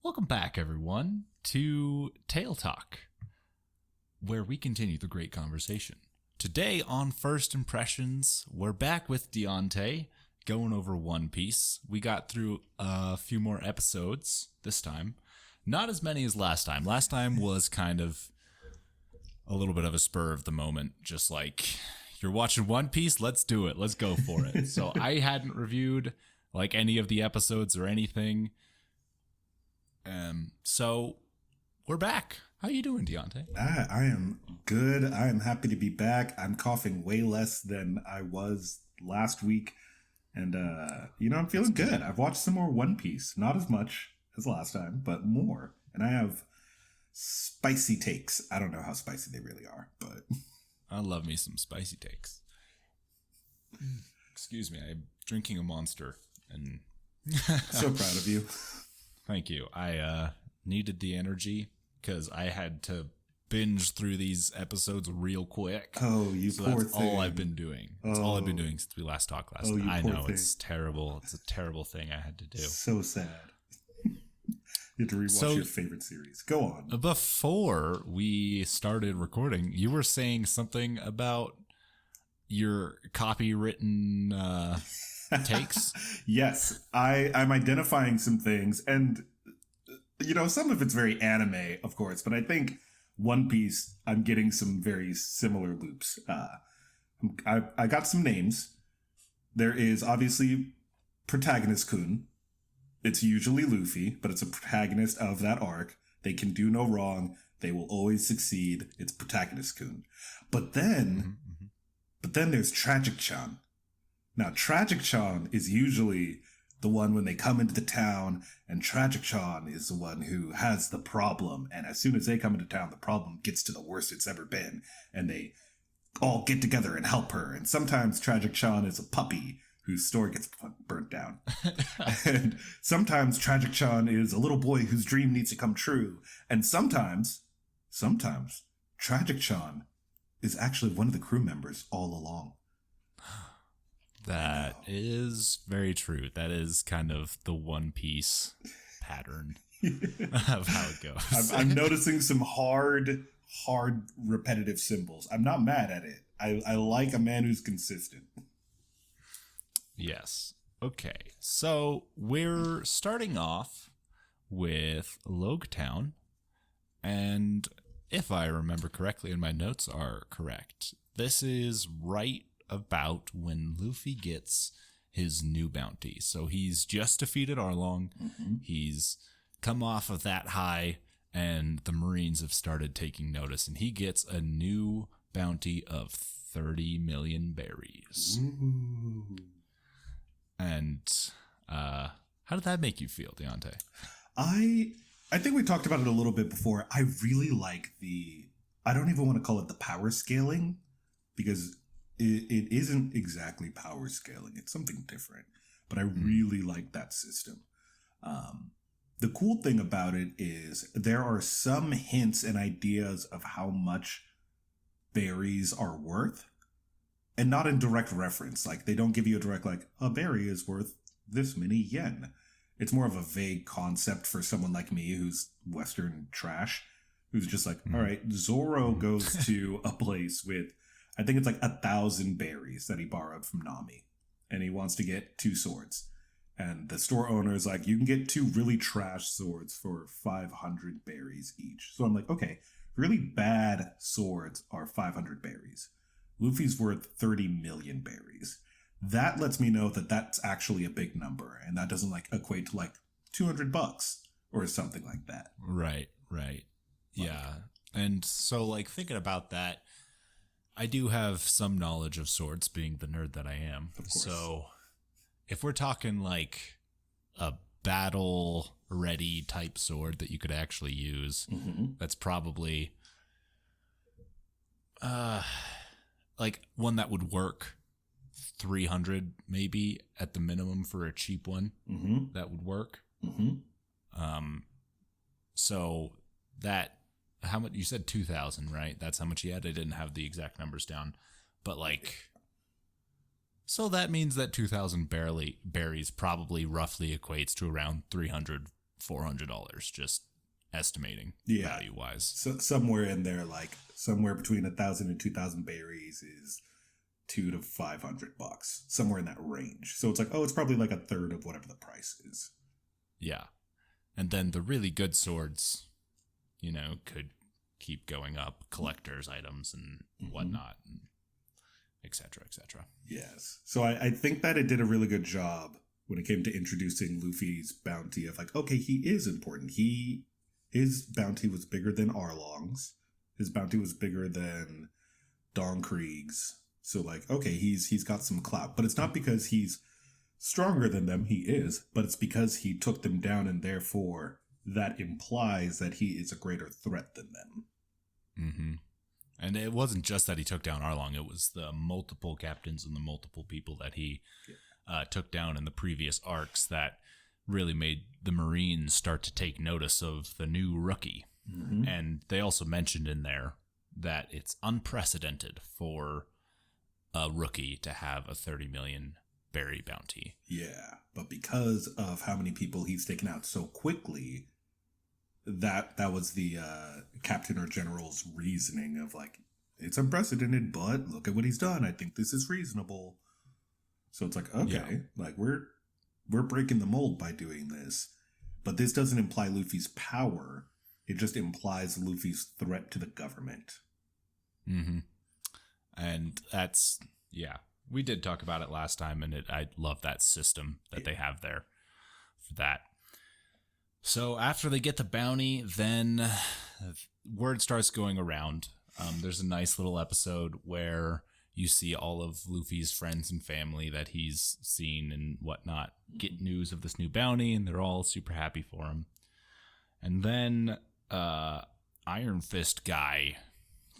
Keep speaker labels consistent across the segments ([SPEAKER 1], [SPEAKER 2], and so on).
[SPEAKER 1] Welcome back, everyone, to Tale Talk, where we continue the great conversation. Today on First Impressions, we're back with Deonte, going over One Piece. We got through a few more episodes this time. Not as many as last time. Last time was kind of a little bit of a spur of the moment, just like, you're watching One Piece, let's do it, let's go for it. So I hadn't reviewed like any of the episodes or anything. So we're back. How you doing, Deonte?
[SPEAKER 2] I am good. I am happy to be back. I'm coughing way less than I was last week. And, I'm feeling good. I've watched some more One Piece. Not as much as last time, but more. And I have spicy takes. I don't know how spicy they really are, but...
[SPEAKER 1] I love me some spicy takes. Excuse me, I'm drinking a Monster. And
[SPEAKER 2] so proud of you.
[SPEAKER 1] Thank you. I needed the energy because I had to binge through these episodes real quick.
[SPEAKER 2] Oh, you
[SPEAKER 1] so
[SPEAKER 2] poor
[SPEAKER 1] that's
[SPEAKER 2] thing.
[SPEAKER 1] all I've been doing. That's all I've been doing since we last talked last night. I know,
[SPEAKER 2] thing.
[SPEAKER 1] it's terrible. It's a terrible thing I had to do.
[SPEAKER 2] So sad. You have to rewatch your favorite series. Go on.
[SPEAKER 1] Before we started recording, you were saying something about your copywritten takes.
[SPEAKER 2] Yes, I'm identifying some things, and some of it's very anime, of course, but I think One Piece, I'm getting some very similar loops. I got some names. There is obviously protagonist Kun. It's usually Luffy, but it's a protagonist of that arc. They can do no wrong. They will always succeed. It's protagonist Kun. But then there's Tragic Chan. Now, Tragic Chan is usually the one when they come into the town, and Tragic Chan is the one who has the problem. And as soon as they come into town, the problem gets to the worst it's ever been. And they all get together and help her. And sometimes Tragic Chan is a puppy whose store gets burnt down. And sometimes Tragic Chan is a little boy whose dream needs to come true. And sometimes Tragic Chan is actually one of the crew members all along.
[SPEAKER 1] That is very true. That is kind of the One Piece pattern of how it goes.
[SPEAKER 2] I'm noticing some hard, repetitive symbols. I'm not mad at it. I like a man who's consistent.
[SPEAKER 1] Yes. Okay. So we're starting off with Logtown. And if I remember correctly, and my notes are correct, this is right about when Luffy gets his new bounty. So he's just defeated Arlong. Mm-hmm. He's come off of that high, and the Marines have started taking notice, and he gets a new bounty of 30 million berries.
[SPEAKER 2] Ooh.
[SPEAKER 1] And how did that make you feel, Deonte?
[SPEAKER 2] I think we talked about it a little bit before. I really like I don't even want to call it the power scaling, because it isn't exactly power scaling. It's something different. But I really like that system. The cool thing about it is there are some hints and ideas of how much berries are worth, and not in direct reference. Like, they don't give you a direct, like, a berry is worth this many yen. It's more of a vague concept for someone like me who's Western trash, who's just like, all right, Zoro goes to a place with, I think it's like 1,000 berries that he borrowed from Nami, and he wants to get 2 swords. And the store owner is like, you can get 2 really trash swords for 500 berries each. So I'm like, okay, really bad swords are 500 berries. Luffy's worth 30 million berries. That lets me know that that's actually a big number, and that doesn't like equate to like $200 or something like that.
[SPEAKER 1] Right. Yeah. And so, like, thinking about that, I do have some knowledge of swords, being the nerd that I am.
[SPEAKER 2] Of course.
[SPEAKER 1] So if we're talking like a battle ready type sword that you could actually use, that's probably like one that would work 300 maybe at the minimum for a cheap one. That would work. So that, how much you said, 2,000, right? That's how much he had. I didn't have the exact numbers down, but like, so that means that 2,000 berries probably roughly equates to around 300 $400, just estimating value wise.
[SPEAKER 2] So somewhere in there, like somewhere between 1,000 and 2,000 berries is $200 to $500, somewhere in that range. So it's like, oh, it's probably like a third of whatever the price is.
[SPEAKER 1] Yeah. And then the really good swords, could keep going up, collector's items and whatnot, and et cetera, et cetera.
[SPEAKER 2] Yes. So I think that it did a really good job when it came to introducing Luffy's bounty of like, okay, he is important. His bounty was bigger than Arlong's. His bounty was bigger than Don Krieg's. So like, okay, he's got some clout, but it's not because he's stronger than them. He is, but it's because he took them down, and therefore that implies that he is a greater threat than them.
[SPEAKER 1] Mm-hmm. And it wasn't just that he took down Arlong; it was the multiple captains and the multiple people that he took down in the previous arcs that really made the Marines start to take notice of the new rookie. Mm-hmm. And they also mentioned in there that it's unprecedented for a rookie to have a 30 million berry bounty.
[SPEAKER 2] Yeah, but because of how many people he's taken out so quickly, that was the captain or general's reasoning of like, it's unprecedented, but look at what he's done. I think this is reasonable. So it's like, okay, like we're breaking the mold by doing this. But this doesn't imply Luffy's power. It just implies Luffy's threat to the government.
[SPEAKER 1] Mm-hmm. And that's, we did talk about it last time, and I love that system that they have there for that. So after they get the bounty, then word starts going around. There's a nice little episode where you see all of Luffy's friends and family that he's seen and whatnot get news of this new bounty, and they're all super happy for him. And then Iron Fist guy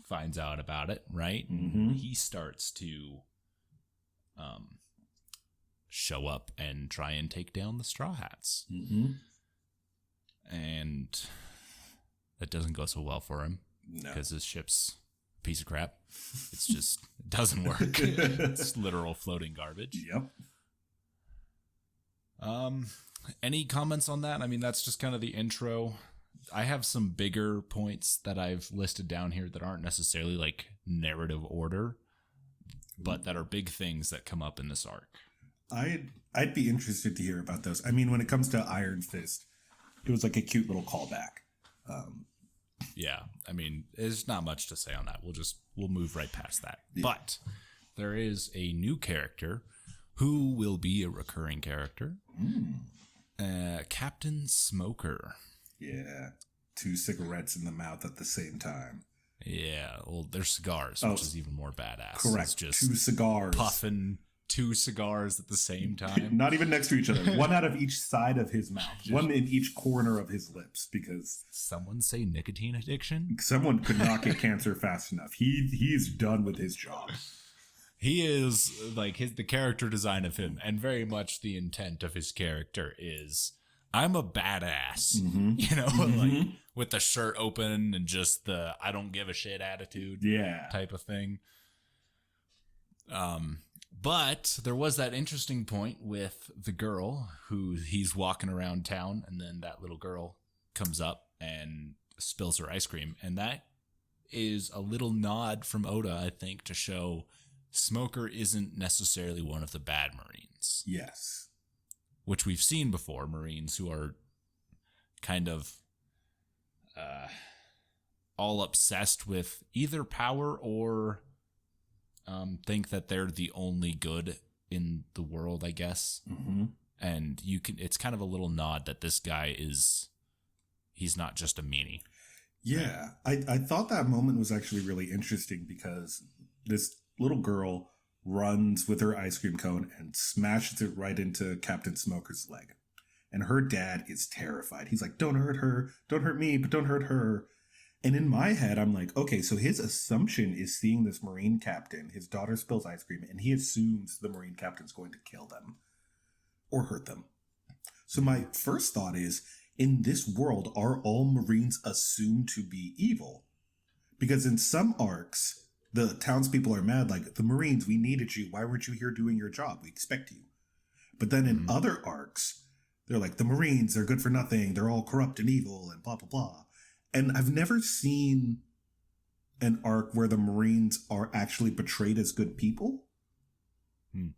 [SPEAKER 1] finds out about it, right?
[SPEAKER 2] Mm-hmm.
[SPEAKER 1] He starts to show up and try and take down the Straw Hats.
[SPEAKER 2] Mm-hmm.
[SPEAKER 1] And that doesn't go so well for him because his ship's a piece of crap. It's just, it doesn't work. It's literal floating garbage.
[SPEAKER 2] Yep.
[SPEAKER 1] Any comments on that? I mean, that's just kind of the intro. I have some bigger points that I've listed down here that aren't necessarily like narrative order, but that are big things that come up in this arc.
[SPEAKER 2] I'd be interested to hear about those. I mean, when it comes to Iron Fist, it was like a cute little callback.
[SPEAKER 1] Yeah, I mean, there's not much to say on that. We'll move right past that. Yeah. But there is a new character who will be a recurring character. Captain Smoker.
[SPEAKER 2] Yeah. 2 cigarettes in the mouth at the same time.
[SPEAKER 1] Yeah, well, they're cigars, which is even more badass.
[SPEAKER 2] Correct.
[SPEAKER 1] It's just
[SPEAKER 2] 2 cigars.
[SPEAKER 1] Puffing 2 cigars at the same time.
[SPEAKER 2] Not even next to each other. One out of each side of his mouth. One in each corner of his lips, because...
[SPEAKER 1] Someone say nicotine addiction?
[SPEAKER 2] Someone could not get cancer fast enough. He's done with his job.
[SPEAKER 1] He is, like, the character design of him, and very much the intent of his character is... I'm a badass, like with the shirt open and just the I don't give a shit attitude type of thing. But there was that interesting point with the girl who he's walking around town, and then that little girl comes up and spills her ice cream. And that is a little nod from Oda, I think, to show Smoker isn't necessarily one of the bad Marines.
[SPEAKER 2] Yes.
[SPEAKER 1] Which we've seen before, Marines who are kind of all obsessed with either power or think that they're the only good in the world, I guess.
[SPEAKER 2] Mm-hmm.
[SPEAKER 1] And it's kind of a little nod that this guy he's not just a meanie.
[SPEAKER 2] Yeah, I thought that moment was actually really interesting because this little girl runs with her ice cream cone and smashes it right into Captain Smoker's leg. And her dad is terrified. He's like, don't hurt her. Don't hurt me, but don't hurt her. And in my head, I'm like, okay, so his assumption is seeing this Marine captain, his daughter spills ice cream, and he assumes the Marine captain's going to kill them or hurt them. So my first thought is, in this world, are all Marines assumed to be evil? Because in some arcs, the townspeople are mad, like, the Marines, we needed you. Why weren't you here doing your job? We expect you. But then in other arcs, They're like, the Marines, they're good for nothing. They're all corrupt and evil and blah, blah, blah. And I've never seen an arc where the Marines are actually portrayed as good people.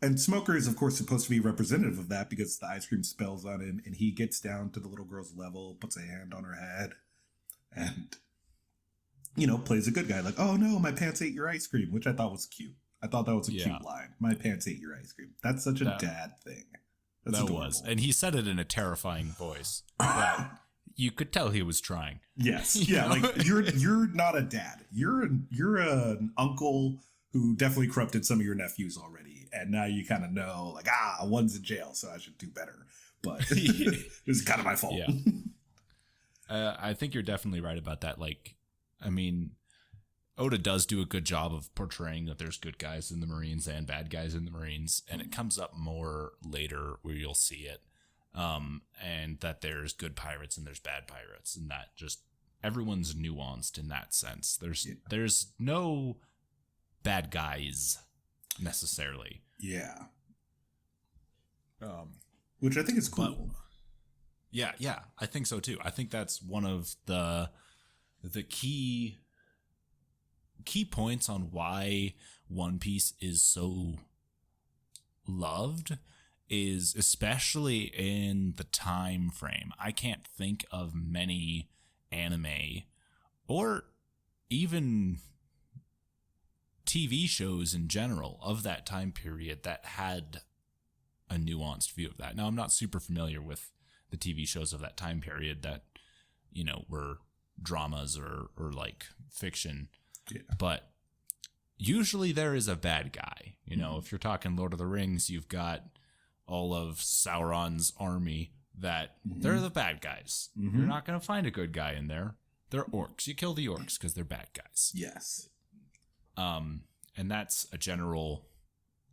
[SPEAKER 2] And Smoker is, of course, supposed to be representative of that because the ice cream spells on him and he gets down to the little girl's level, puts a hand on her head, and, you know, plays a good guy. Like, oh no, my pants ate your ice cream, which I thought was cute. I thought that was a cute line. My pants ate your ice cream. That's such a dad thing. That's
[SPEAKER 1] that
[SPEAKER 2] adorable.
[SPEAKER 1] was. And he said it in a terrifying voice. But you could tell he was trying.
[SPEAKER 2] Yes. Yeah, like you're not a dad. You're an uncle who definitely corrupted some of your nephews already. And now you kind of know, like, one's in jail, so I should do better. But it's kind of my fault.
[SPEAKER 1] Yeah. I think you're definitely right about that. Like, I mean, Oda does do a good job of portraying that there's good guys in the Marines and bad guys in the Marines. And it comes up more later where you'll see it. And that there's good pirates and there's bad pirates. And that just everyone's nuanced in that sense. There's no bad guys necessarily.
[SPEAKER 2] Yeah. Which I think is cool.
[SPEAKER 1] But, yeah, I think so too. I think that's one of the key points on why One Piece is so loved is especially in the time frame. I can't think of many anime or even TV shows in general of that time period that had a nuanced view of that. Now, I'm not super familiar with the TV shows of that time period that, you know, were dramas or like fiction. Yeah. But usually there is a bad guy. You know, if you're talking Lord of the Rings, you've got all of Sauron's army that they're the bad guys. You're not going to find a good guy in there. They're orcs. You kill the orcs because they're bad guys.
[SPEAKER 2] Yes.
[SPEAKER 1] And that's a general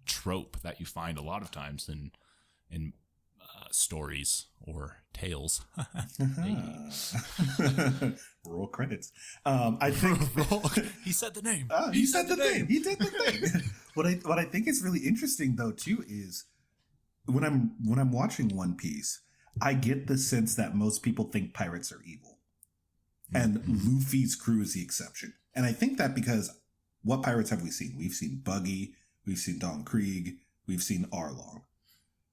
[SPEAKER 1] trope that you find a lot of times in stories or tales.
[SPEAKER 2] Roll credits. I think
[SPEAKER 1] he said the name.
[SPEAKER 2] He said the name. He did the thing. What I think is really interesting though too is when I'm watching One Piece, I get the sense that most people think pirates are evil, and Luffy's crew is the exception. And I think that because what pirates have we seen? We've seen Buggy, we've seen Don Krieg, we've seen Arlong.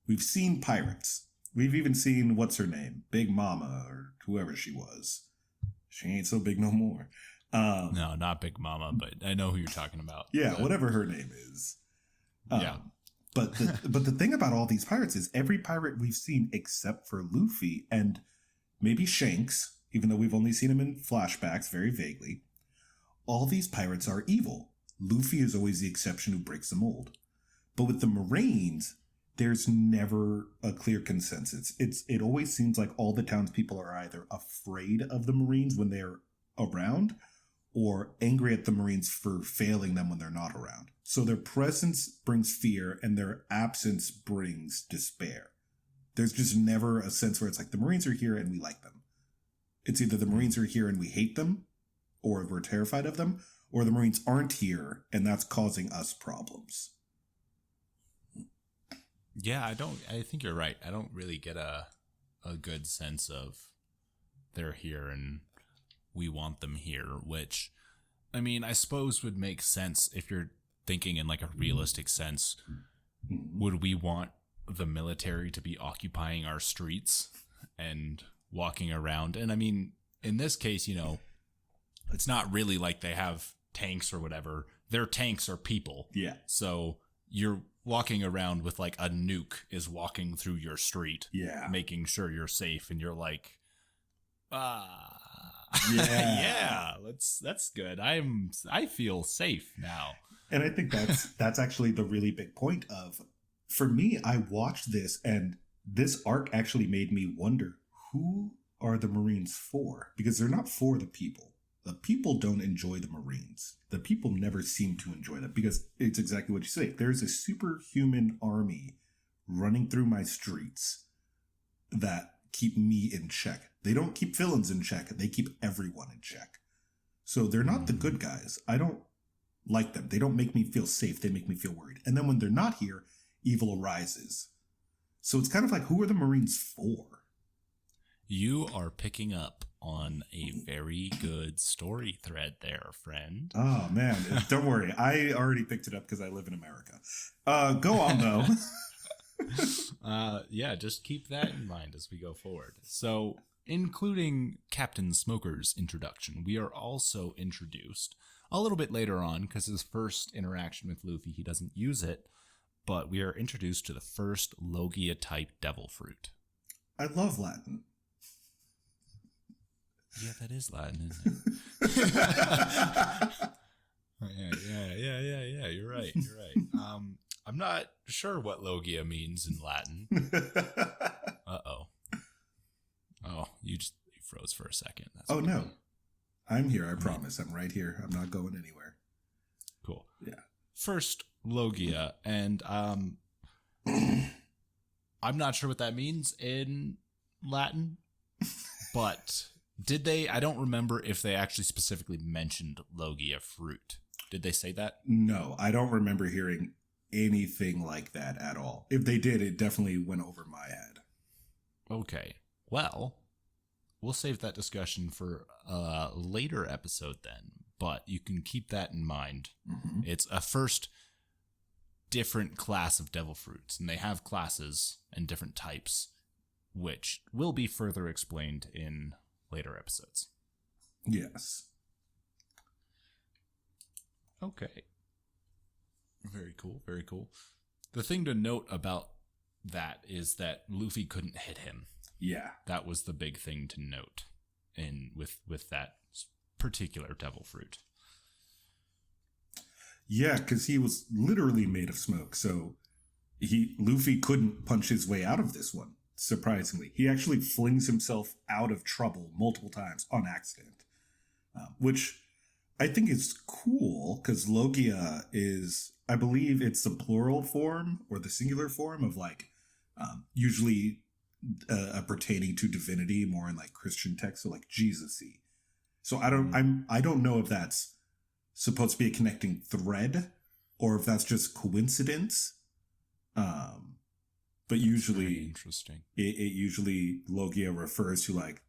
[SPEAKER 2] We've seen pirates. We've even seen, what's her name? Big Mama, or whoever she was. She ain't so big no more.
[SPEAKER 1] No, not Big Mama, but I know who you're talking about.
[SPEAKER 2] Yeah, whatever her name is.
[SPEAKER 1] Yeah.
[SPEAKER 2] But the thing about all these pirates is every pirate we've seen except for Luffy and maybe Shanks, even though we've only seen him in flashbacks very vaguely, all these pirates are evil. Luffy is always the exception who breaks the mold. But with the Marines, there's never a clear consensus. It always seems like all the townspeople are either afraid of the Marines when they're around or angry at the Marines for failing them when they're not around. So their presence brings fear and their absence brings despair. There's just never a sense where it's like the Marines are here and we like them. It's either the Marines are here and we hate them, or we're terrified of them, or the Marines aren't here and that's causing us problems.
[SPEAKER 1] Yeah, I think you're right. I don't really get a good sense of they're here and we want them here, which, I mean, I suppose would make sense if you're thinking in like a realistic sense. Would we want the military to be occupying our streets and walking around? And I mean, in this case, you know, it's not really like they have tanks or whatever. Their tanks are people.
[SPEAKER 2] Yeah.
[SPEAKER 1] So you're walking around with like a nuke is walking through your street.
[SPEAKER 2] Yeah.
[SPEAKER 1] Making sure you're safe. And you're like,
[SPEAKER 2] yeah,
[SPEAKER 1] that's good. I feel safe now.
[SPEAKER 2] And I think that's actually the really big point of, for me, I watched this and this arc actually made me wonder, who are the Marines for? Because they're not for the people. The people don't enjoy the Marines. The people never seem to enjoy them because it's exactly what you say. There's a superhuman army running through my streets that keep me in check. They don't keep villains in check. They keep everyone in check. So they're not the good guys. I don't like them. They don't make me feel safe. They make me feel worried. And then when they're not here, evil arises. So it's kind of like, who are the Marines for?
[SPEAKER 1] You are picking up on a very good story thread there, friend.
[SPEAKER 2] Oh, man. Don't worry. I already picked it up because I live in America. Go on, though.
[SPEAKER 1] Yeah, just keep that in mind as we go forward. So, including Captain Smoker's introduction, we are also introduced a little bit later on, because his first interaction with Luffy, he doesn't use it, but we are introduced to the first Logia-type devil fruit.
[SPEAKER 2] I love Latin.
[SPEAKER 1] Yeah, that is Latin, isn't it? Yeah. You're right. I'm not sure what Logia means in Latin. Uh-oh. Oh, you froze for a second. That's
[SPEAKER 2] oh, no. I'm here, I promise. I'm right here. I'm not going anywhere.
[SPEAKER 1] Cool.
[SPEAKER 2] Yeah.
[SPEAKER 1] First, Logia, and I'm not sure what that means in Latin, but did they? I don't remember if they actually specifically mentioned Logia fruit. Did they say that?
[SPEAKER 2] No, I don't remember hearing anything like that at all. If they did, it definitely went over my head.
[SPEAKER 1] Okay. Well, we'll save that discussion for a later episode then, but you can keep that in mind.
[SPEAKER 2] Mm-hmm.
[SPEAKER 1] It's a first different class of devil fruits, and they have classes and different types, which will be further explained in later episodes.
[SPEAKER 2] Yes.
[SPEAKER 1] Okay. Very cool, very cool. The thing to note about that is that Luffy couldn't hit him.
[SPEAKER 2] Yeah.
[SPEAKER 1] That was the big thing to note with that particular devil fruit.
[SPEAKER 2] Yeah, because he was literally made of smoke, so Luffy couldn't punch his way out of this one, surprisingly. He actually flings himself out of trouble multiple times on accident, which I think is cool, because Logia is, I believe it's the plural form or the singular form of usually pertaining to divinity, more in like Christian texts, so like Jesus-y. So I don't know if that's supposed to be a connecting thread or if that's just coincidence. But usually
[SPEAKER 1] interesting.
[SPEAKER 2] It usually Logia refers to like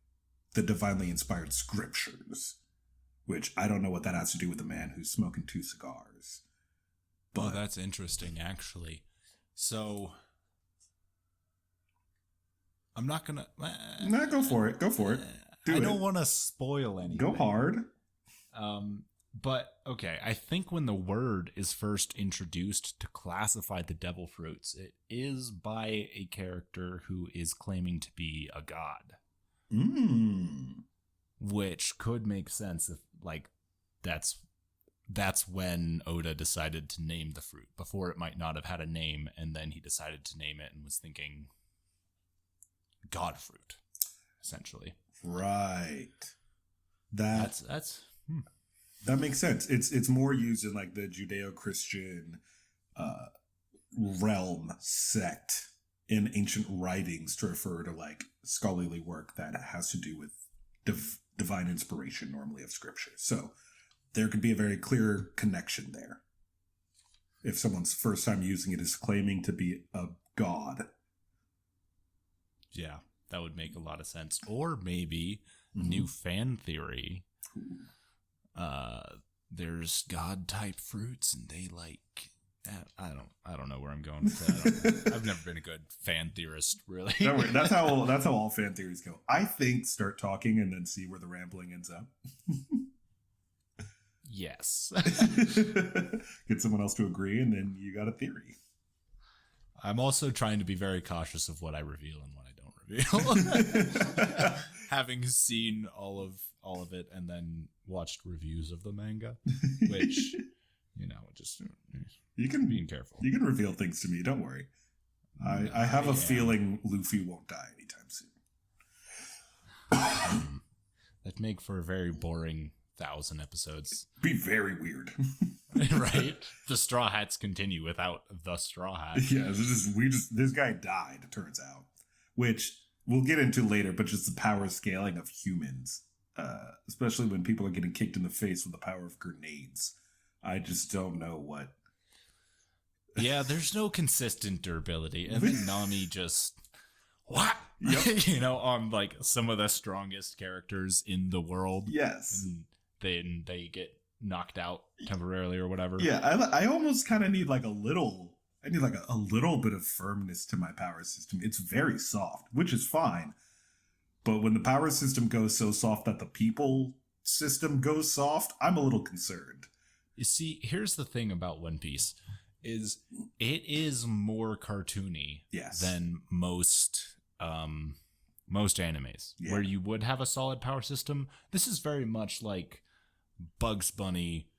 [SPEAKER 2] the divinely inspired scriptures, which I don't know what that has to do with a man who's smoking 2 cigars. But
[SPEAKER 1] that's interesting, actually. So I'm not gonna.
[SPEAKER 2] Nah, go for it. Go for it.
[SPEAKER 1] I don't want to spoil anything.
[SPEAKER 2] Go hard.
[SPEAKER 1] But okay, I think when the word is first introduced to classify the devil fruits, it is by a character who is claiming to be a god. Which could make sense if that's when Oda decided to name the fruit. Before, it might not have had a name, and then he decided to name it and was thinking god fruit, essentially.
[SPEAKER 2] Right.
[SPEAKER 1] That's
[SPEAKER 2] That makes sense. It's more used in like the Judeo-Christian realm sect in ancient writings to refer to like scholarly work that has to do with divine inspiration, normally of scripture. So there could be a very clear connection there. If someone's first time using it is claiming to be a god.
[SPEAKER 1] Yeah, that would make a lot of sense. Or maybe new fan theory. There's god type fruits and they like I don't know where I'm going with that. I've never been a good fan theorist, really.
[SPEAKER 2] Don't worry, that's how all fan theories go. I think start talking and then see where the rambling ends up.
[SPEAKER 1] Yes.
[SPEAKER 2] Get someone else to agree and then you got a theory.
[SPEAKER 1] I'm also trying to be very cautious of what I reveal and what I don't reveal. Having seen all of it and then watched reviews of the manga, which, just
[SPEAKER 2] you can
[SPEAKER 1] being careful.
[SPEAKER 2] You can reveal things to me. Don't worry. I have a feeling Luffy won't die anytime soon.
[SPEAKER 1] That'd make for a very boring 1,000 episodes.
[SPEAKER 2] Be very weird.
[SPEAKER 1] Right? The Straw Hats continue without the Straw Hat.
[SPEAKER 2] Yeah, this guy died, it turns out. Which we'll get into later, but just the power scaling of humans. Especially when people are getting kicked in the face with the power of grenades. I just don't know what.
[SPEAKER 1] Yeah, there's no consistent durability. And then Nami just, what?
[SPEAKER 2] Yep.
[SPEAKER 1] On like some of the strongest characters in the world.
[SPEAKER 2] Yes.
[SPEAKER 1] And then they get knocked out temporarily or whatever.
[SPEAKER 2] Yeah, I almost kind of need like a little bit of firmness to my power system. It's very soft, which is fine. But when the power system goes so soft that the people system goes soft, I'm a little concerned.
[SPEAKER 1] You see, here's the thing about One Piece is it is more cartoony than most animes where you would have a solid power system. This is very much like Bugs Bunny,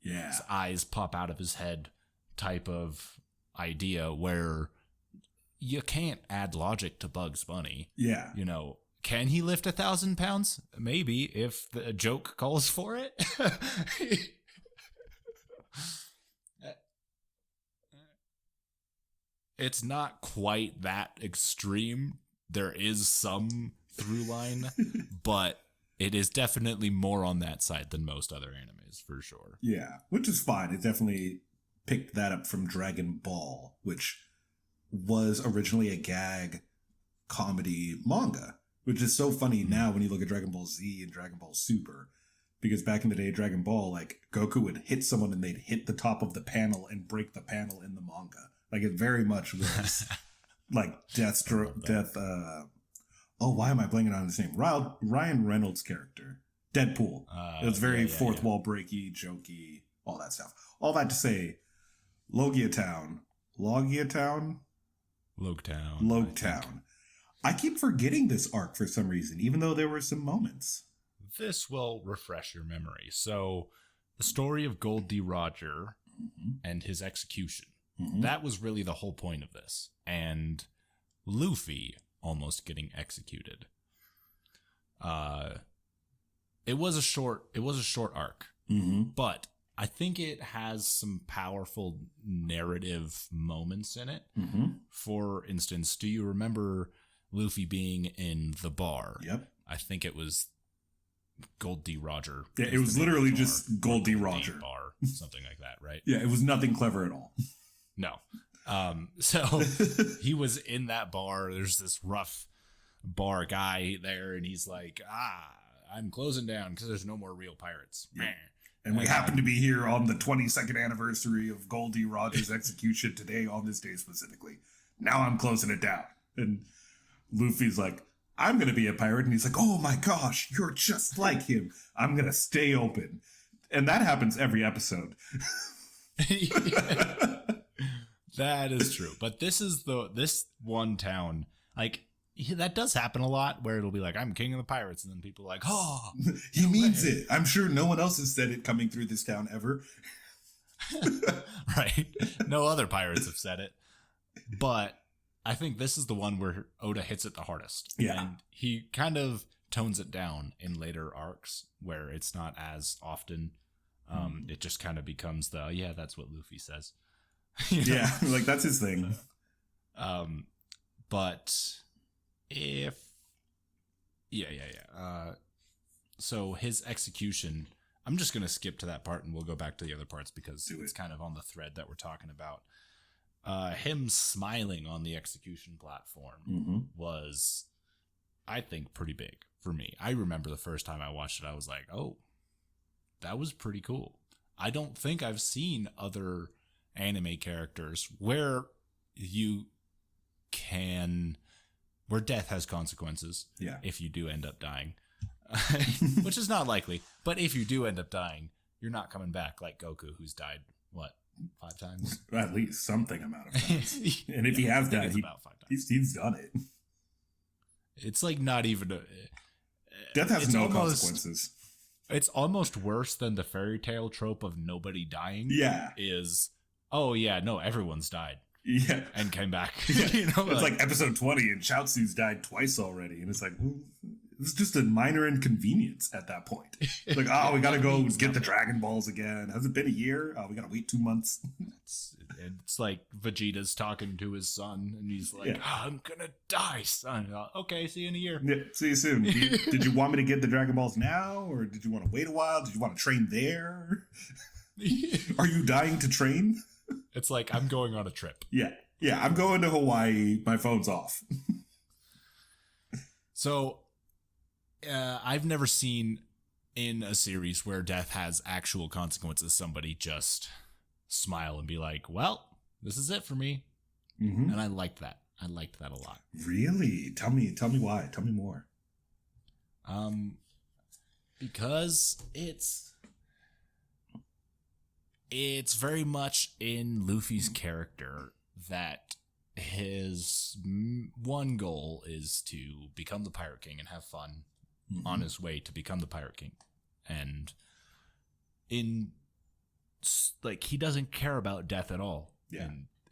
[SPEAKER 1] his eyes pop out of his head type of idea where you can't add logic to Bugs Bunny.
[SPEAKER 2] Yeah.
[SPEAKER 1] Can he lift 1,000 pounds? Maybe, if the joke calls for it. It's not quite that extreme. There is some through line, but it is definitely more on that side than most other animes, for sure.
[SPEAKER 2] Yeah, which is fine. It definitely picked that up from Dragon Ball, which was originally a gag comedy manga, which is so funny now when you look at Dragon Ball Z and Dragon Ball Super. Because back in the day, Dragon Ball, like, Goku would hit someone and they'd hit the top of the panel and break the panel in the manga. Like, it very much was like why am I blanking on his name? Ryan Reynolds' character. Deadpool. It was very fourth wall breaky, jokey, all that stuff. All that to say, Logiatown. Logtown. I keep forgetting this arc for some reason, even though there were some moments.
[SPEAKER 1] This will refresh your memory. So, the story of Gold D. Roger and his execution. That was really the whole point of this. And Luffy almost getting executed. It was a short arc. But I think it has some powerful narrative moments in it. For instance, do you remember Luffy being in the bar?
[SPEAKER 2] Yep.
[SPEAKER 1] I think it was Gold D. Roger.
[SPEAKER 2] Yeah, it was literally just Gold D. Roger.
[SPEAKER 1] Bar, something like that, right?
[SPEAKER 2] Yeah, it was nothing clever at all.
[SPEAKER 1] No. So he was in that bar. There's this rough bar guy there, and he's like, I'm closing down because there's no more real pirates.
[SPEAKER 2] Yeah. And we happen to be here on the 22nd anniversary of Gold D. Roger's execution today, on this day specifically. Now I'm closing it down. And Luffy's like, I'm going to be a pirate. And he's like, oh my gosh, you're just like him. I'm going to stay open. And that happens every episode.
[SPEAKER 1] That is true. But this one town, like, that does happen a lot where it'll be like, I'm king of the pirates. And then people are like, oh,
[SPEAKER 2] he means it. I'm sure no one else has said it coming through this town ever.
[SPEAKER 1] Right. No other pirates have said it. But I think this is the one where Oda hits it the hardest.
[SPEAKER 2] Yeah.
[SPEAKER 1] And he kind of tones it down in later arcs where it's not as often. It just kind of becomes that's what Luffy says.
[SPEAKER 2] Yeah, like that's his thing.
[SPEAKER 1] But if so his execution, I'm just gonna skip to that part and we'll go back to the other parts because it's kind of on the thread that we're talking about. Him smiling on the execution platform was, I think, pretty big for me. I remember the first time I watched it, I was like, oh, that was pretty cool. I don't think I've seen other anime characters where where death has consequences.
[SPEAKER 2] Yeah.
[SPEAKER 1] If you do end up dying, which is not likely, but if you do end up dying, you're not coming back like Goku, who's died, 5 times?
[SPEAKER 2] At least something amount of times. And if he has died,
[SPEAKER 1] about 5 times.
[SPEAKER 2] He's done it.
[SPEAKER 1] It's like not even
[SPEAKER 2] death has no consequences.
[SPEAKER 1] It's almost worse than the fairy tale trope of nobody dying.
[SPEAKER 2] Yeah.
[SPEAKER 1] Everyone's died.
[SPEAKER 2] Yeah.
[SPEAKER 1] And came back.
[SPEAKER 2] It's like episode 20 and Chaozu's died twice already. And it's like, it's just a minor inconvenience at that point. It's like, we got to go get the Dragon Balls again. Has it been a year? We got to wait 2 months.
[SPEAKER 1] It's like Vegeta's talking to his son and he's like, I'm going to die, son. Okay, see you in a year.
[SPEAKER 2] Yeah, see you soon. Did you want me to get the Dragon Balls now? Or did you want to wait a while? Did you want to train there? Are you dying to train?
[SPEAKER 1] It's like, I'm going on a trip.
[SPEAKER 2] Yeah. Yeah, I'm going to Hawaii. My phone's off.
[SPEAKER 1] So, I've never seen in a series where death has actual consequences, somebody just smile and be like, well, this is it for me. Mm-hmm. And I liked that. I liked that a lot.
[SPEAKER 2] Really? Tell me why. Tell me more.
[SPEAKER 1] Because it's very much in Luffy's character that his one goal is to become the Pirate King and have fun on his way to become the Pirate King. And he doesn't care about death at all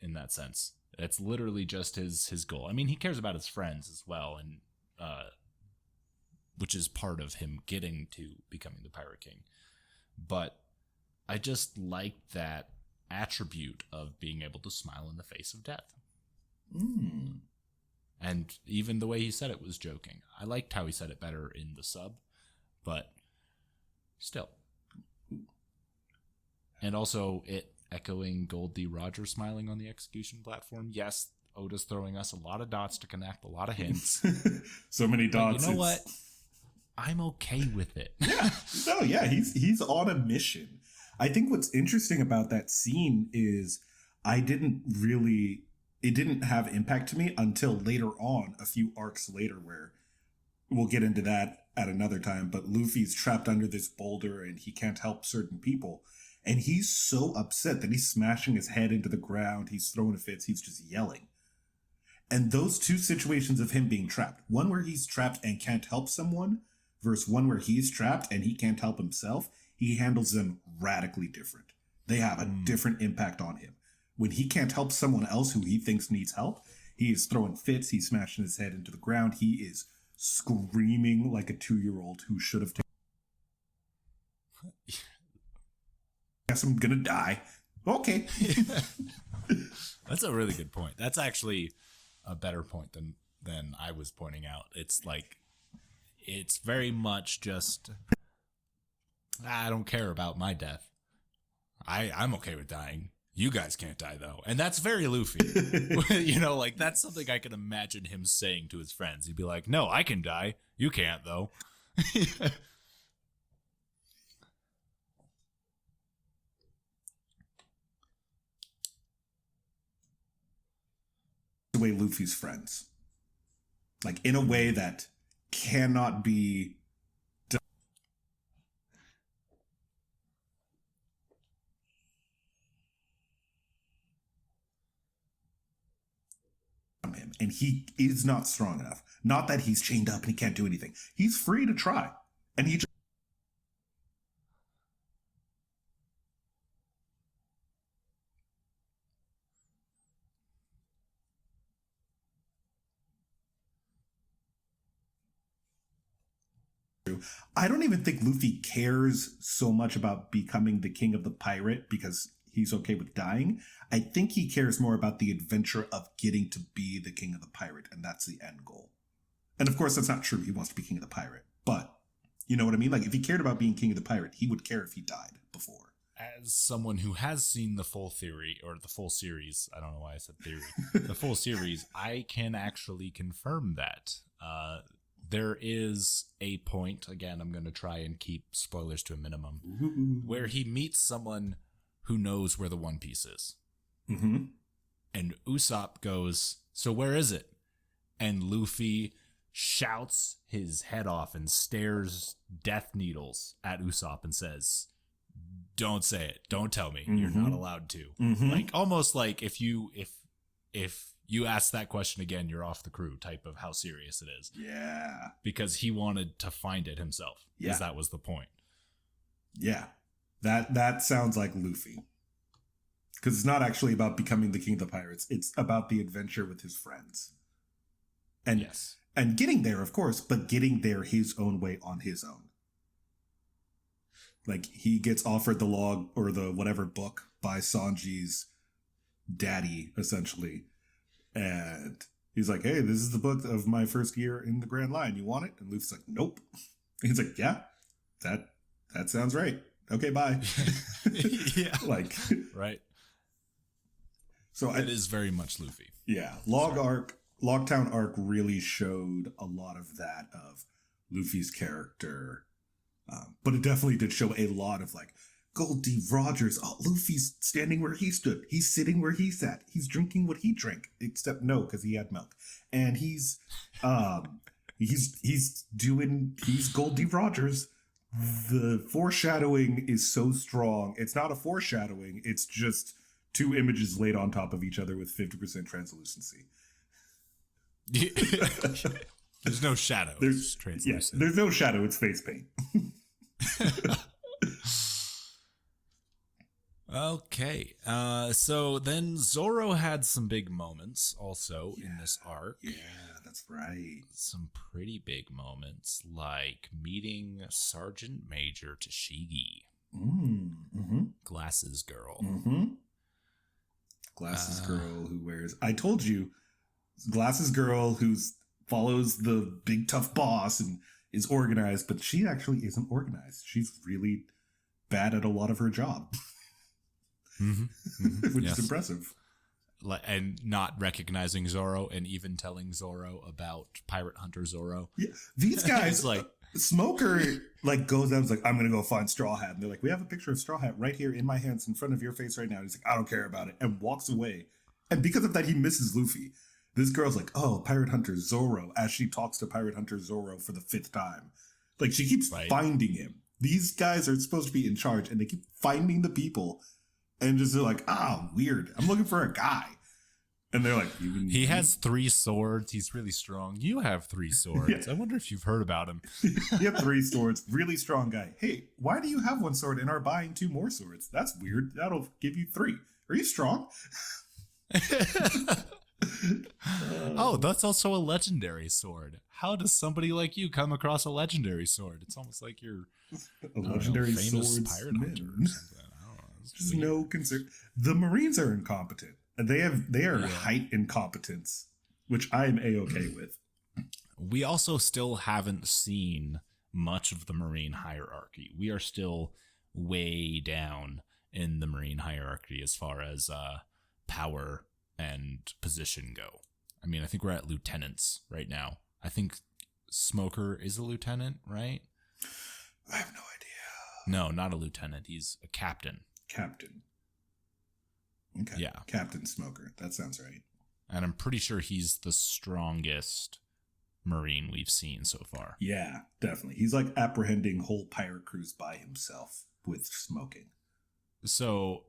[SPEAKER 1] in that sense. It's literally just his goal. I mean, he cares about his friends as well, and which is part of him getting to becoming the Pirate King. But I just like that attribute of being able to smile in the face of death. Mm. And even the way he said it was joking. I liked how he said it better in the sub, but still. And also it echoing Gold D. Roger smiling on the execution platform. Yes, Oda's throwing us a lot of dots to connect, a lot of hints.
[SPEAKER 2] So many dots.
[SPEAKER 1] But you know what? I'm okay with it.
[SPEAKER 2] Yeah. No, yeah, he's on a mission. I think what's interesting about that scene is it didn't have impact to me until later on, a few arcs later, where we'll get into that at another time, but Luffy's trapped under this boulder and he can't help certain people. And he's so upset that he's smashing his head into the ground. He's throwing fits. He's just yelling. And those two situations of him being trapped, one where he's trapped and can't help someone versus one where he's trapped and he can't help himself, he handles them radically different. They have a different impact on him. When he can't help someone else who he thinks needs help, he is throwing fits. He's smashing his head into the ground. He is screaming like a 2-year-old who should have taken. Guess I'm gonna die. Okay.
[SPEAKER 1] That's a really good point. That's actually a better point than I was pointing out. It's like, it's very much just, I don't care about my death. I'm okay with dying. You guys can't die though. And that's very Luffy. You know, like, that's something I can imagine him saying to his friends. He'd be like, no, I can die. You can't though.
[SPEAKER 2] The way Luffy's friends. Like, in a way that cannot be done. Him, and he is not strong enough. Not that he's chained up and he can't do anything. He's free to try. And he just I don't even think Luffy cares so much about becoming the king of the pirate because he's okay with dying. I think he cares more about the adventure of getting to be the king of the pirate, and that's the end goal. And of course, that's not true. He wants to be king of the pirate. But, you know what I mean? Like, if he cared about being king of the pirate, he would care if he died before.
[SPEAKER 1] As someone who has seen the full theory, or the full series, I don't know why I said theory, the full series, I can actually confirm that. There is a point, again, I'm going to try and keep spoilers to a minimum, where he meets someone who knows where the One Piece is. Mm-hmm. And Usopp goes, so where is it? And Luffy shouts his head off and stares death needles at Usopp and says, don't say it. Don't tell me. Mm-hmm. You're not allowed to. Mm-hmm. Like, almost like if you ask that question again, you're off the crew type of how serious it is.
[SPEAKER 2] Yeah.
[SPEAKER 1] Because he wanted to find it himself. Yeah. Because that was the point.
[SPEAKER 2] Yeah. That sounds like Luffy. Because it's not actually about becoming the king of the pirates. It's about the adventure with his friends. And, yes. And getting there, of course, but getting there his own way on his own. Like, he gets offered the log or the whatever book by Sanji's daddy, essentially. And he's like, hey, this is the book of my first year in the Grand Line. You want it? And Luffy's like, nope. And he's like, yeah, that sounds right. Okay, bye.
[SPEAKER 1] Yeah.
[SPEAKER 2] Like,
[SPEAKER 1] right.
[SPEAKER 2] So
[SPEAKER 1] it is very much Luffy.
[SPEAKER 2] Yeah, Logtown arc really showed a lot of that of Luffy's character, but it definitely did show a lot of like Goldie Rogers. Oh, Luffy's standing where he stood. He's sitting where he sat. He's drinking what he drank, except no, because he had milk. And he's Goldie Rogers. The foreshadowing is so strong. It's not a foreshadowing. It's just two images laid on top of each other with 50% translucency.
[SPEAKER 1] There's no shadow.
[SPEAKER 2] There's no shadow. It's face paint.
[SPEAKER 1] Okay. So then Zoro had some big moments also in this arc.
[SPEAKER 2] Yeah, that's right.
[SPEAKER 1] Some pretty big moments, like meeting Sergeant Major Tashigi.
[SPEAKER 2] Mm-hmm.
[SPEAKER 1] Glasses girl.
[SPEAKER 2] Mm-hmm. Glasses girl who wears... I told you, glasses girl who follows the big tough boss and is organized, but she actually isn't organized. She's really bad at a lot of her job. Which is impressive.
[SPEAKER 1] And not recognizing Zoro and even telling Zoro about Pirate Hunter Zoro.
[SPEAKER 2] Yeah, these guys... like Smoker goes out and is like, I'm gonna go find Straw Hat, and they're like, we have a picture of Straw Hat right here in my hands in front of your face right now. And he's like, I don't care about it, and walks away. And because of that, he misses Luffy. This girl's like, oh, Pirate Hunter Zoro, as she talks to Pirate Hunter Zoro for the 5th time. Like, she keeps finding him. These guys are supposed to be in charge, and they keep finding the people, and just they're like, weird. I'm looking for a guy. And they're like,
[SPEAKER 1] he has 3 swords. He's really strong. You have 3 swords. Yeah. I wonder if you've heard about him.
[SPEAKER 2] You have 3 swords. Really strong guy. Hey, why do you have 1 sword and are buying 2 more swords? That's weird. That'll give you 3. Are you strong?
[SPEAKER 1] Oh, that's also a legendary sword. How does somebody like you come across a legendary sword? It's almost like you're
[SPEAKER 2] a legendary
[SPEAKER 1] famous pirate hunter or something. I don't know.
[SPEAKER 2] There's no concern. The Marines are incompetent. They are height incompetence, which I'm A-okay with.
[SPEAKER 1] We also still haven't seen much of the Marine hierarchy. We are still way down in the Marine hierarchy as far as power and position go. I mean, I think we're at lieutenants right now. I think Smoker is a lieutenant, right?
[SPEAKER 2] I have no idea.
[SPEAKER 1] No, not a lieutenant. He's a captain.
[SPEAKER 2] Captain. Okay.
[SPEAKER 1] Yeah.
[SPEAKER 2] Captain Smoker. That sounds right.
[SPEAKER 1] And I'm pretty sure he's the strongest Marine we've seen so far.
[SPEAKER 2] Yeah, definitely. He's like apprehending whole pirate crews by himself with smoking.
[SPEAKER 1] So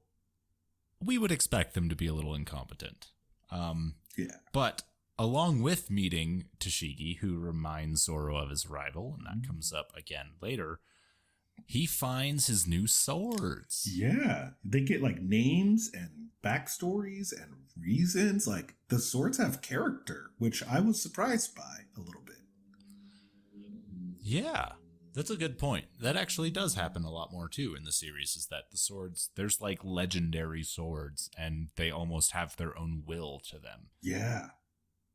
[SPEAKER 1] we would expect them to be a little incompetent.
[SPEAKER 2] Yeah.
[SPEAKER 1] But along with meeting Tashigi, who reminds Zoro of his rival, and that comes up again later, he finds his new swords.
[SPEAKER 2] Yeah. They get like names and backstories and reasons. Like the swords have character, which I was surprised by a little bit.
[SPEAKER 1] Yeah. That's a good point. That actually does happen a lot more too in the series, is that the swords, there's like legendary swords and they almost have their own will to them.
[SPEAKER 2] Yeah.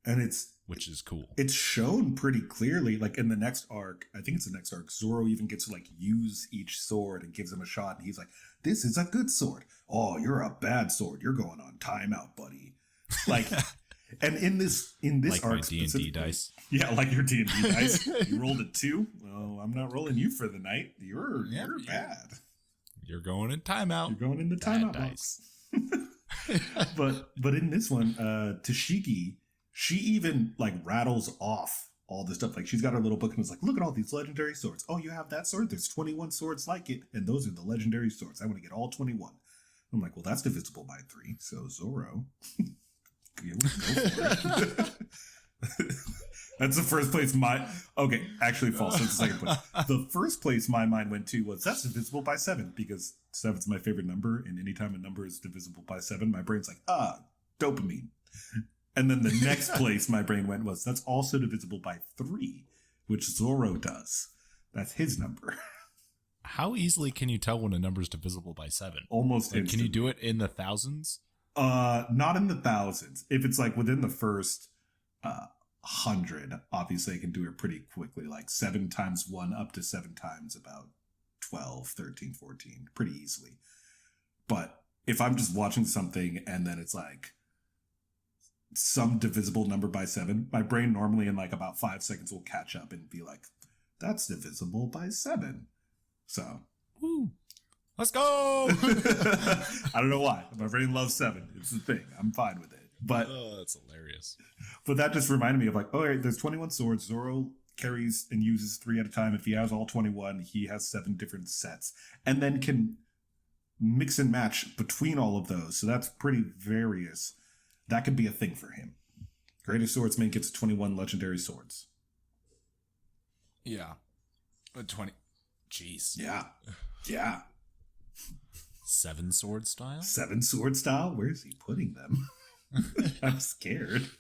[SPEAKER 2] And
[SPEAKER 1] which is cool.
[SPEAKER 2] It's shown pretty clearly, like in the next arc, I think it's the next arc, Zoro even gets to like use each sword and gives him a shot. And he's like, this is a good sword. Oh, you're a bad sword. You're going on timeout, buddy. Like, and in this like arc, my
[SPEAKER 1] D&D dice.
[SPEAKER 2] Yeah, like your D&D dice. You rolled a 2. Well, I'm not rolling you for the night. You're bad.
[SPEAKER 1] You're going in timeout.
[SPEAKER 2] You're going in the timeout box. but in this one, Tashigi, she even like rattles off all this stuff. Like she's got her little book and is like, look at all these legendary swords. Oh, you have that sword? There's 21 swords like it. And those are the legendary swords. I want to get all 21. I'm like, well, that's divisible by 3. So Zoro, go for it. That's the first place okay, actually false. That's the second place. The first place my mind went to was that's divisible by 7 because 7's my favorite number. And anytime a number is divisible by 7, my brain's like, dopamine. And then the next place my brain went was that's also divisible by 3, which Zoro does. That's his number.
[SPEAKER 1] How easily can you tell when a number is divisible by 7?
[SPEAKER 2] Almost
[SPEAKER 1] like, can you do it in the thousands?
[SPEAKER 2] Not in the thousands. If it's like within the first 100, obviously I can do it pretty quickly. Like 7 times 1 up to 7 times about 12, 13, 14, pretty easily. But if I'm just watching something and then it's like some divisible number by 7, my brain normally in like about 5 seconds will catch up and be like, that's divisible by 7. So,
[SPEAKER 1] woo, let's go.
[SPEAKER 2] I don't know why. My brain loves 7. It's the thing. I'm fine with it. But
[SPEAKER 1] that's hilarious.
[SPEAKER 2] But that just reminded me of like, oh, right, there's 21 swords. Zoro carries and uses 3 at a time. If he has all 21, he has 7 different sets, and then can mix and match between all of those. So that's pretty various. That could be a thing for him. Greatest swordsman gets 21 legendary swords.
[SPEAKER 1] Yeah. 20. Jeez.
[SPEAKER 2] Yeah. Yeah.
[SPEAKER 1] 7 sword style?
[SPEAKER 2] 7 sword style? Where's he putting them? I'm scared.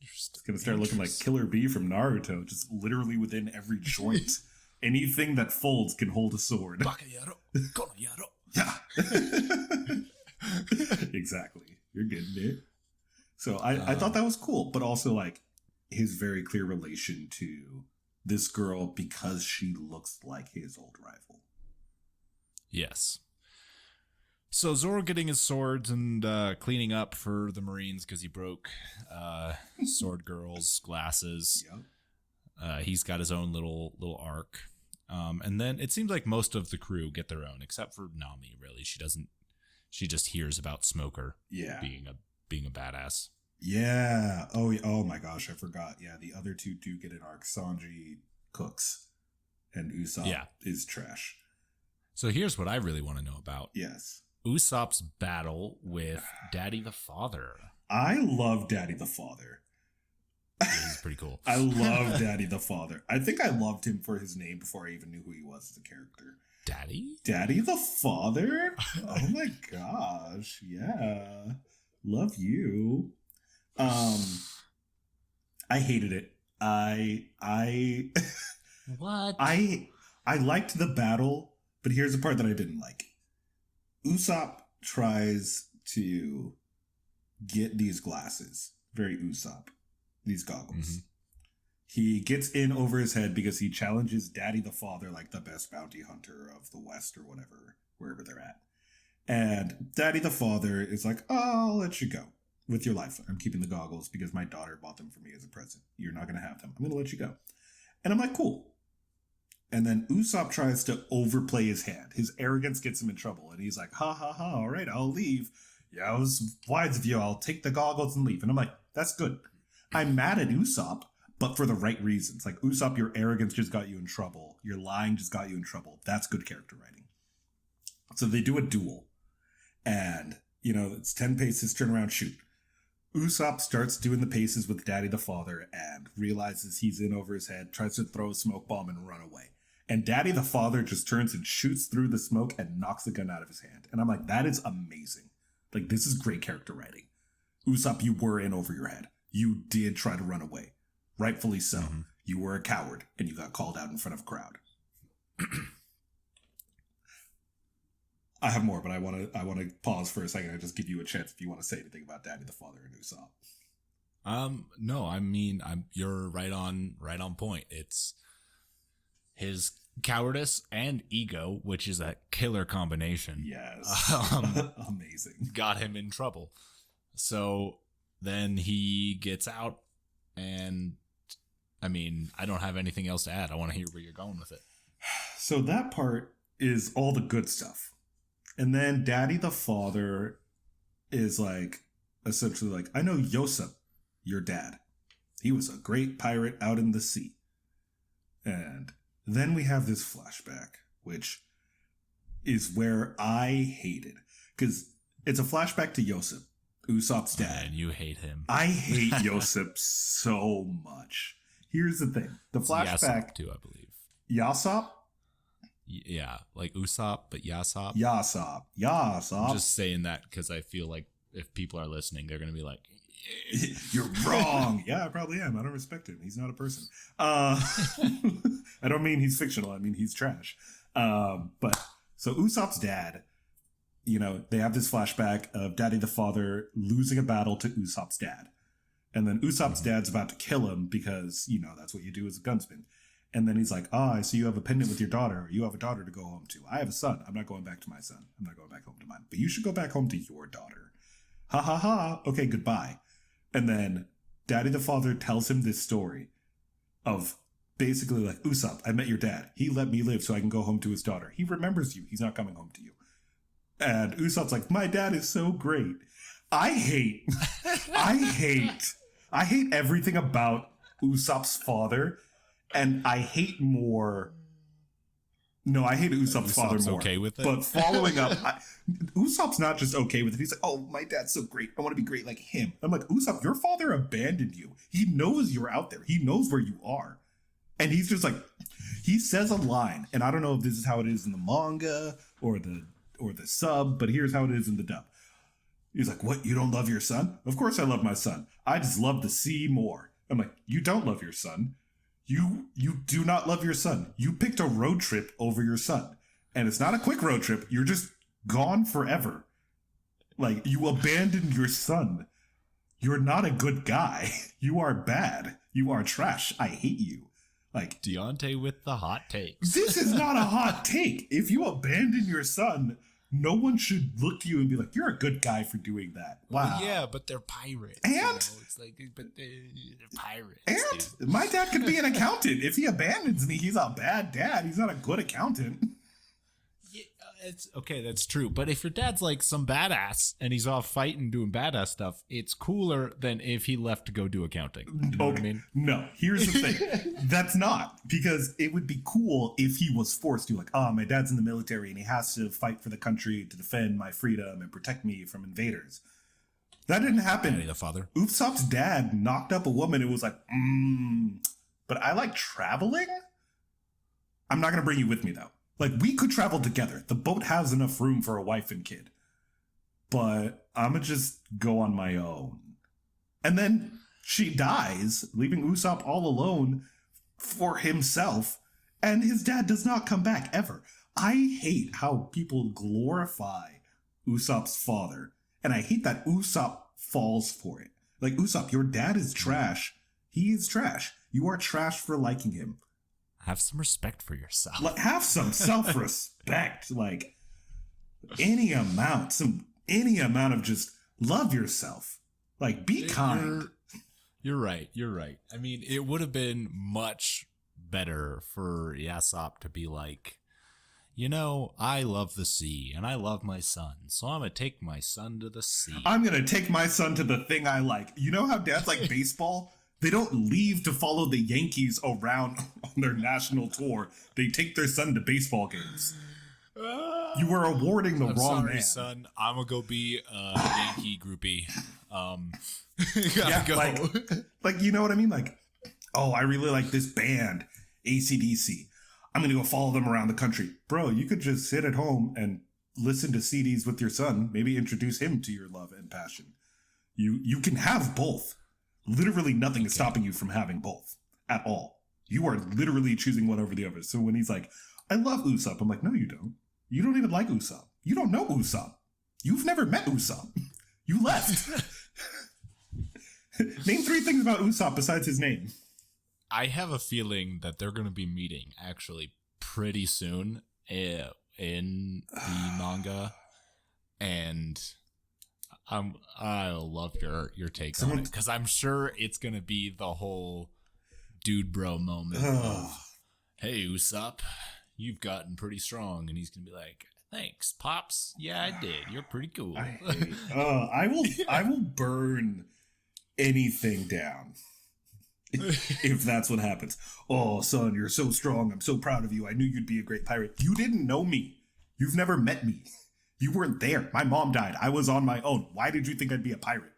[SPEAKER 2] It's going to start looking like Killer Bee from Naruto, just literally within every joint. Anything that folds can hold a sword. Yeah. Exactly. You're getting it. So I thought that was cool, but also like his very clear relation to this girl because she looks like his old rival.
[SPEAKER 1] Yes. So Zoro getting his swords and cleaning up for the Marines because he broke Sword Girl's glasses.
[SPEAKER 2] Yep.
[SPEAKER 1] He's got his own little arc. And then it seems like most of the crew get their own, except for Nami, really. She doesn't. She just hears about Smoker being a badass.
[SPEAKER 2] Yeah. Oh my gosh, I forgot. Yeah, the other 2 do get an arc. Sanji cooks, and Usopp is trash.
[SPEAKER 1] So here's what I really want to know about.
[SPEAKER 2] Yes.
[SPEAKER 1] Usopp's battle with Daddy the Father.
[SPEAKER 2] I love Daddy the Father.
[SPEAKER 1] He's pretty cool.
[SPEAKER 2] I love Daddy the Father. I think I loved him for his name before I even knew who he was as a character.
[SPEAKER 1] Daddy?
[SPEAKER 2] Daddy the Father? Oh my gosh. Yeah. Love you. I hated it.
[SPEAKER 1] What?
[SPEAKER 2] I liked the battle, but here's the part that I didn't like. Usopp tries to get these glasses. Very Usopp. These goggles. Mm-hmm. He gets in over his head because he challenges Daddy the Father, like the best bounty hunter of the West or whatever, wherever they're at. And Daddy the Father is like, oh, I'll let you go with your life. I'm keeping the goggles because my daughter bought them for me as a present. You're not going to have them. I'm going to let you go. And I'm like, cool. And then Usopp tries to overplay his hand. His arrogance gets him in trouble. And he's like, ha, ha, ha, all right, I'll leave. Yeah, it was wise of you. I'll take the goggles and leave. And I'm like, that's good. I'm mad at Usopp, but for the right reasons. Like, Usopp, your arrogance just got you in trouble. Your lying just got you in trouble. That's good character writing. So they do a duel. And, it's 10 paces, turn around, shoot. Usopp starts doing the paces with Daddy the Father and realizes he's in over his head, tries to throw a smoke bomb and run away. And Daddy the Father just turns and shoots through the smoke and knocks the gun out of his hand. And I'm like, that is amazing. Like, this is great character writing. Usopp, you were in over your head. You did try to run away. Rightfully so. Mm-hmm. You were a coward and you got called out in front of a crowd. I have more, but I want to pause for a second and just give you a chance if you want to say anything about Daddy the Father and Usopp.
[SPEAKER 1] No, I mean, you're right on point. It's his cowardice and ego, which is a killer combination.
[SPEAKER 2] Yes. Amazing.
[SPEAKER 1] Got him in trouble. So then he gets out, and I mean, I don't have anything else to add. I want to hear where you're going with it.
[SPEAKER 2] So that part is all the good stuff. And then Daddy the Father is like, essentially like, I know Yosef, your dad. He was a great pirate out in the sea. And then we have this flashback, which is where I hated. Because it's a flashback to Yosef, Usopp's dad.
[SPEAKER 1] And you hate him.
[SPEAKER 2] I hate Yosef so much. Here's the thing. The flashback...
[SPEAKER 1] Yasop too, I believe.
[SPEAKER 2] Yasop?
[SPEAKER 1] Yeah, like Usopp, but Yasop.
[SPEAKER 2] Yasop.
[SPEAKER 1] I'm just saying that because I feel like if people are listening, they're going to be like,
[SPEAKER 2] you're wrong. Yeah, I probably am. I don't respect him. He's not a person. I don't mean he's fictional. I mean he's trash. But so Usopp's dad, they have this flashback of Daddy the Father losing a battle to Usopp's dad. And then Usopp's dad's about to kill him because, that's what you do as a gunsmith. And then he's like, I see you have a pendant with your daughter. You have a daughter to go home to. I have a son. I'm not going back to my son. I'm not going back home to mine. But you should go back home to your daughter. Ha ha ha. Okay, goodbye. And then Daddy the father tells him this story of basically like, Usopp, I met your dad. He let me live so I can go home to his daughter. He remembers you. He's not coming home to you. And Usopp's like, my dad is so great. I hate everything about Usopp's father. And I hate Usopp's father more.
[SPEAKER 1] Okay with it.
[SPEAKER 2] But following up, Usopp's not just okay with it. He's like, oh, my dad's so great. I want to be great like him. I'm like, Usopp, your father abandoned you. He knows you're out there. He knows where you are. And he's just like, he says a line. And I don't know if this is how it is in the manga or the sub, but here's how it is in the dub. He's like, what, you don't love your son? Of course I love my son. I just love the sea more. I'm like, you don't love your son. You do not love your son. You picked a road trip over your son. And it's not a quick road trip. You're just gone forever. Like, you abandoned your son. You're not a good guy. You are bad. You are trash. I hate you. Like,
[SPEAKER 1] Deonte with the hot takes.
[SPEAKER 2] This is not a hot take. If you abandon your son, no one should look to you and be like, you're a good guy for doing that. Wow.
[SPEAKER 1] Well, yeah, but they're pirates.
[SPEAKER 2] And?
[SPEAKER 1] You know? It's like, but they're pirates.
[SPEAKER 2] And
[SPEAKER 1] dude.
[SPEAKER 2] my dad could be an accountant. If he abandons me, he's a bad dad. He's not a good accountant.
[SPEAKER 1] Yeah, it's okay, that's true. But if your dad's like some badass and he's off fighting, doing badass stuff, it's cooler than if he left to go do accounting. You know what I mean?
[SPEAKER 2] No, here's the thing. That's not, because it would be cool if he was forced to, like, oh, my dad's in the military and he has to fight for the country to defend my freedom and protect me from invaders. That didn't happen.
[SPEAKER 1] Daddy the father.
[SPEAKER 2] Usopp's dad knocked up a woman who was like, but I like traveling? I'm not going to bring you with me, though. Like, we could travel together. The boat has enough room for a wife and kid. But I'm going to just go on my own. And then she dies, leaving Usopp all alone for himself. And his dad does not come back, ever. I hate how people glorify Usopp's father. And I hate that Usopp falls for it. Like, Usopp, your dad is trash. He is trash. You are trash for liking him.
[SPEAKER 1] Have some respect for yourself.
[SPEAKER 2] Like, have some self-respect. Like, any amount of just love yourself. Like, be kind.
[SPEAKER 1] You're right. I mean, it would have been much better for Yasopp to be like, you know, I love the sea and I love my son, so I'm going to take my son to the sea.
[SPEAKER 2] I'm going to take my son to the thing I like. You know how dads like baseball? They don't leave to follow the Yankees around on their national tour. They take their son to baseball games. You were awarding the wrong man.
[SPEAKER 1] Son. I'm gonna go be a Yankee groupie.
[SPEAKER 2] Yeah,
[SPEAKER 1] go.
[SPEAKER 2] like, you know what I mean? Like, oh, I really like this band, AC/DC. I'm gonna go follow them around the country. Bro, you could just sit at home and listen to CDs with your son. Maybe introduce him to your love and passion. You can have both. Literally nothing is stopping you from having both at all. You are literally choosing one over the other. So when he's like, I love Usopp, I'm like, no, you don't. You don't even like Usopp. You don't know Usopp. You've never met Usopp. You left. Name 3 things about Usopp besides his name.
[SPEAKER 1] I have a feeling that they're going to be meeting actually pretty soon in the manga, and I love your take on it, because I'm sure it's going to be the whole dude bro moment of, hey, Usopp, you've gotten pretty strong. And he's going to be like, thanks, Pops. Yeah, I did. You're pretty cool.
[SPEAKER 2] I will burn anything down if that's what happens. Oh, son, you're so strong. I'm so proud of you. I knew you'd be a great pirate. You didn't know me. You've never met me. You weren't there. My mom died. I was on my own. Why did you think I'd be a pirate?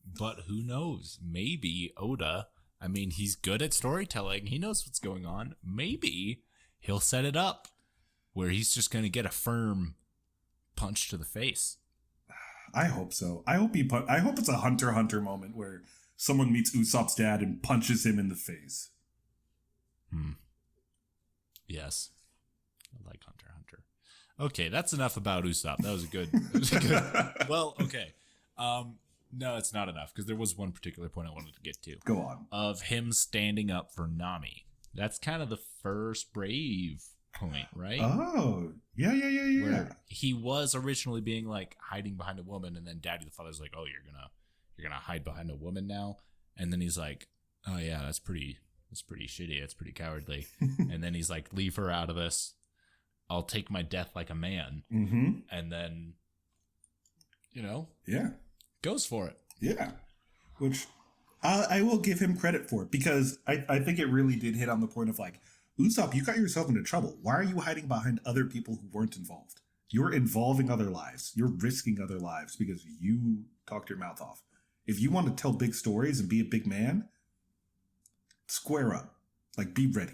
[SPEAKER 1] But who knows? Maybe Oda, I mean, he's good at storytelling. He knows what's going on. Maybe he'll set it up where he's just going to get a firm punch to the face.
[SPEAKER 2] I hope so. I hope it's a Hunter x Hunter moment where someone meets Usopp's dad and punches him in the face.
[SPEAKER 1] Yes. I like Hunter x Hunter. Okay, that's enough about Usopp. That was a good. Well, okay. No, it's not enough, because there was one particular point I wanted to get to.
[SPEAKER 2] Go on.
[SPEAKER 1] Of him standing up for Nami. That's kind of the first brave point, right?
[SPEAKER 2] Oh, yeah. Where
[SPEAKER 1] he was originally being like hiding behind a woman, and then Daddy the father's like, "Oh, you're you're gonna hide behind a woman now. And then he's like, oh yeah, that's pretty shitty. That's pretty cowardly. And then he's like, leave her out of this. I'll take my death like a man.
[SPEAKER 2] Mm-hmm.
[SPEAKER 1] And then,
[SPEAKER 2] yeah,
[SPEAKER 1] goes for it.
[SPEAKER 2] Yeah, which I will give him credit for it, because I think it really did hit on the point of like, Usopp, you got yourself into trouble. Why are you hiding behind other people who weren't involved? You're involving other lives. You're risking other lives because you talked your mouth off. If you want to tell big stories and be a big man, square up. Like, be ready.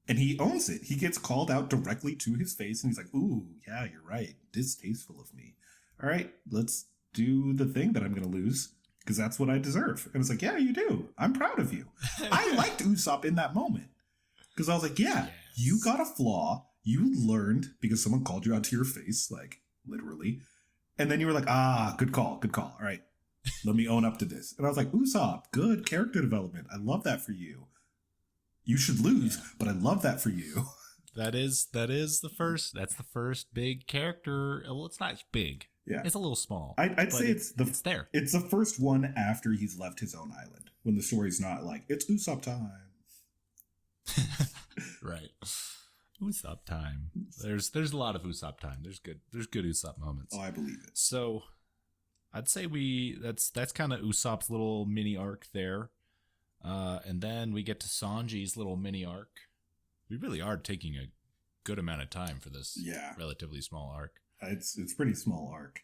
[SPEAKER 2] And he owns it. He gets called out directly to his face, and he's like, ooh, yeah, you're right. Distasteful of me. All right, let's do the thing that I'm going to lose, because that's what I deserve. And it's like, yeah, you do. I'm proud of you. I liked Usopp in that moment, because I was like, yeah, yes. You got a flaw. You learned because someone called you out to your face, like, literally. And then you were like, good call, good call. All right, let me own up to this. And I was like, Usopp, good character development. I love that for you. You should lose, but I love that for you.
[SPEAKER 1] That's the first big character. Well, it's not big. Yeah. It's a little small.
[SPEAKER 2] I'd say it's
[SPEAKER 1] there.
[SPEAKER 2] It's the first one after he's left his own island, when the story's not like, it's Usopp time.
[SPEAKER 1] Right. Usopp time. There's a lot of Usopp time. There's good Usopp moments.
[SPEAKER 2] Oh, I believe it.
[SPEAKER 1] So I'd say that's kind of Usopp's little mini arc there. And then we get to Sanji's little mini arc. We really are taking a good amount of time for this relatively small arc.
[SPEAKER 2] It's pretty small arc.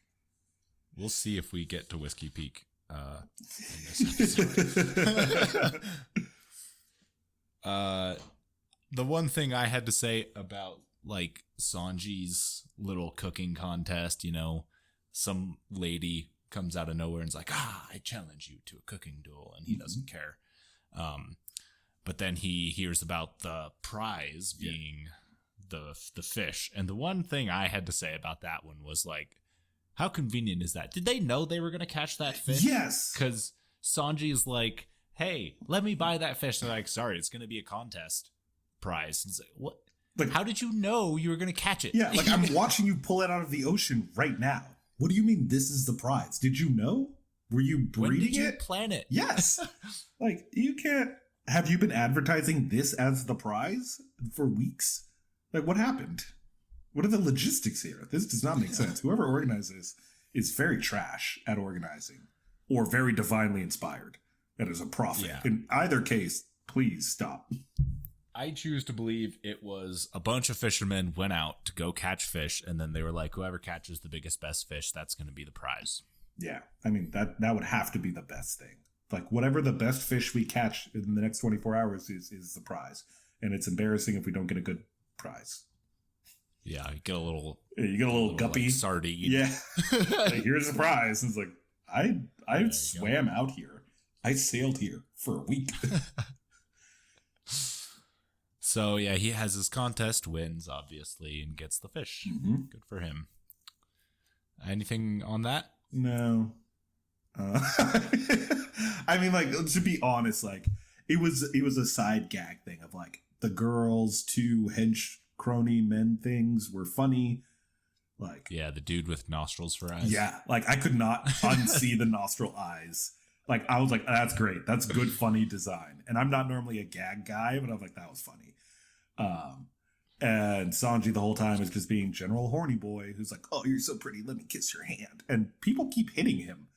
[SPEAKER 1] We'll see if we get to Whiskey Peak in this episode. The one thing I had to say about like Sanji's little cooking contest, some lady comes out of nowhere and is like, I challenge you to a cooking duel, and he doesn't care. But then he hears about the prize being the fish. And the one thing I had to say about that one was like, how convenient is that? Did they know they were going to catch that fish?
[SPEAKER 2] Yes.
[SPEAKER 1] Because Sanji's like, hey, let me buy that fish. And they're like, sorry, it's going to be a contest prize. And it's like, what? Like, how did you know you were going to catch it?
[SPEAKER 2] Yeah, like I'm watching you pull it out of the ocean right now. What do you mean this is the prize? Did you know? Were you breeding it? When did you
[SPEAKER 1] plan it?
[SPEAKER 2] Yes. Like, you can't... Have you been advertising this as the prize for weeks? Like, what happened? What are the logistics here? This does not make sense. Whoever organized this is very trash at organizing, or very divinely inspired. That is a prophet. Yeah. In either case, please stop.
[SPEAKER 1] I choose to believe it was a bunch of fishermen went out to go catch fish, and then they were like, whoever catches the biggest, best fish, that's going to be the prize.
[SPEAKER 2] Yeah, I mean, that would have to be the best thing. Like, whatever the best fish we catch in the next 24 hours is the prize. And it's embarrassing if we don't get a good prize.
[SPEAKER 1] Yeah, you get a little
[SPEAKER 2] guppy.
[SPEAKER 1] Like, sardine.
[SPEAKER 2] Yeah. Like, here's the prize. And it's like, I swam out here. I sailed here for a week.
[SPEAKER 1] So, yeah, he has his contest, wins, obviously, and gets the fish. Mm-hmm. Good for him. Anything on that?
[SPEAKER 2] No. I mean, like, to be honest, like, it was a side gag thing of, like, the girls' two hench crony men things were funny. Like,
[SPEAKER 1] yeah, the dude with nostrils for eyes.
[SPEAKER 2] Yeah, like, I could not unsee the nostril eyes. Like, I was like, that's great. That's good, funny design. And I'm not normally a gag guy, but I was like, that was funny. And Sanji the whole time is just being general horny boy who's like, oh, you're so pretty, let me kiss your hand. And people keep hitting him.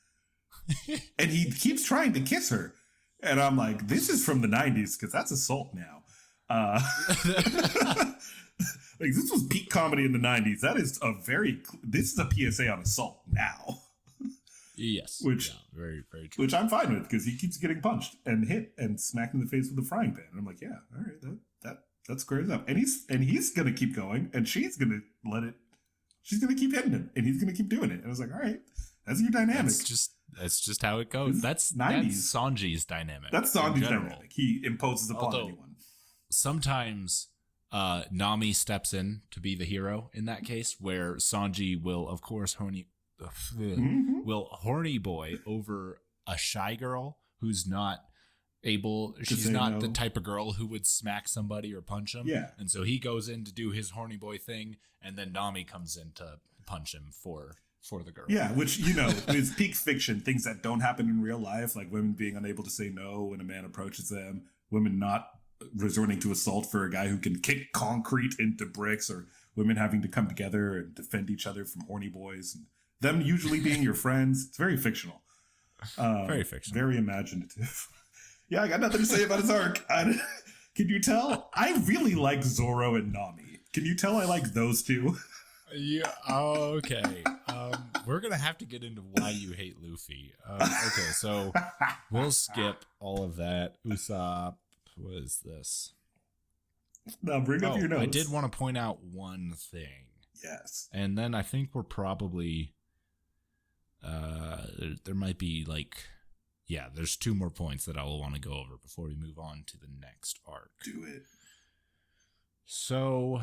[SPEAKER 2] And he keeps trying to kiss her. And I'm like, this is from the 90s, because that's assault now. Like, this was peak comedy in the 90s. This is a PSA on assault now.
[SPEAKER 1] Yes.
[SPEAKER 2] Which,
[SPEAKER 1] very, very true.
[SPEAKER 2] Which I'm fine with, because he keeps getting punched and hit and smacked in the face with a frying pan. And I'm like, yeah, all right, that squares up. And he's gonna keep going, and she's gonna she's gonna keep hitting him, and he's gonna keep doing it. And I was like, all right, that's your dynamic.
[SPEAKER 1] That's just how it goes. That's Sanji's dynamic.
[SPEAKER 2] That's Sanji's dynamic. He imposes upon anyone.
[SPEAKER 1] Sometimes Nami steps in to be the hero in that case, where Sanji will, of course, horny boy over a shy girl who's not able. She's not the type of girl who would smack somebody or punch him.
[SPEAKER 2] Yeah.
[SPEAKER 1] And so he goes in to do his horny boy thing, and then Nami comes in to punch him for for the girl.
[SPEAKER 2] Yeah, which, is peak fiction, things that don't happen in real life, like women being unable to say no when a man approaches them, women not resorting to assault for a guy who can kick concrete into bricks, or women having to come together and defend each other from horny boys, and them usually being your friends. It's very fictional.
[SPEAKER 1] Very fictional.
[SPEAKER 2] Very imaginative. Yeah, I got nothing to say about his arc. Can you tell? I really like Zoro and Nami. Can you tell I like those two?
[SPEAKER 1] Yeah. Okay. We're gonna have to get into why you hate Luffy. Okay, so we'll skip all of that. Usopp, what is this?
[SPEAKER 2] Now bring up your notes.
[SPEAKER 1] I did want to point out one thing.
[SPEAKER 2] Yes.
[SPEAKER 1] And then I think we're probably there might be there's 2 more points that I will want to go over before we move on to the next arc.
[SPEAKER 2] Do it.
[SPEAKER 1] So,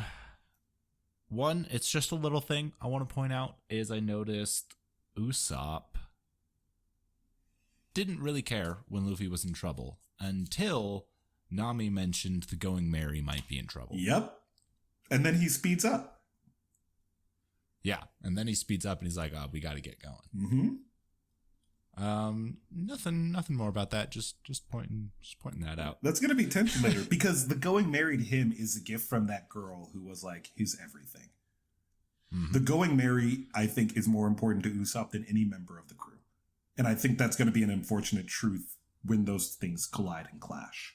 [SPEAKER 1] one, it's just a little thing I want to point out is I noticed Usopp didn't really care when Luffy was in trouble until Nami mentioned the Going Merry might be in trouble.
[SPEAKER 2] Yep. And then he speeds up.
[SPEAKER 1] Yeah, and then he speeds up and he's like, "Oh, we got to get going."
[SPEAKER 2] Mm-hmm.
[SPEAKER 1] Nothing more about that. Just pointing that out.
[SPEAKER 2] That's gonna be tension later because the Going Merry to him is a gift from that girl who was like his everything. Mm-hmm. The Going Merry, I think, is more important to Usopp than any member of the crew, and I think that's going to be an unfortunate truth when those things collide and clash.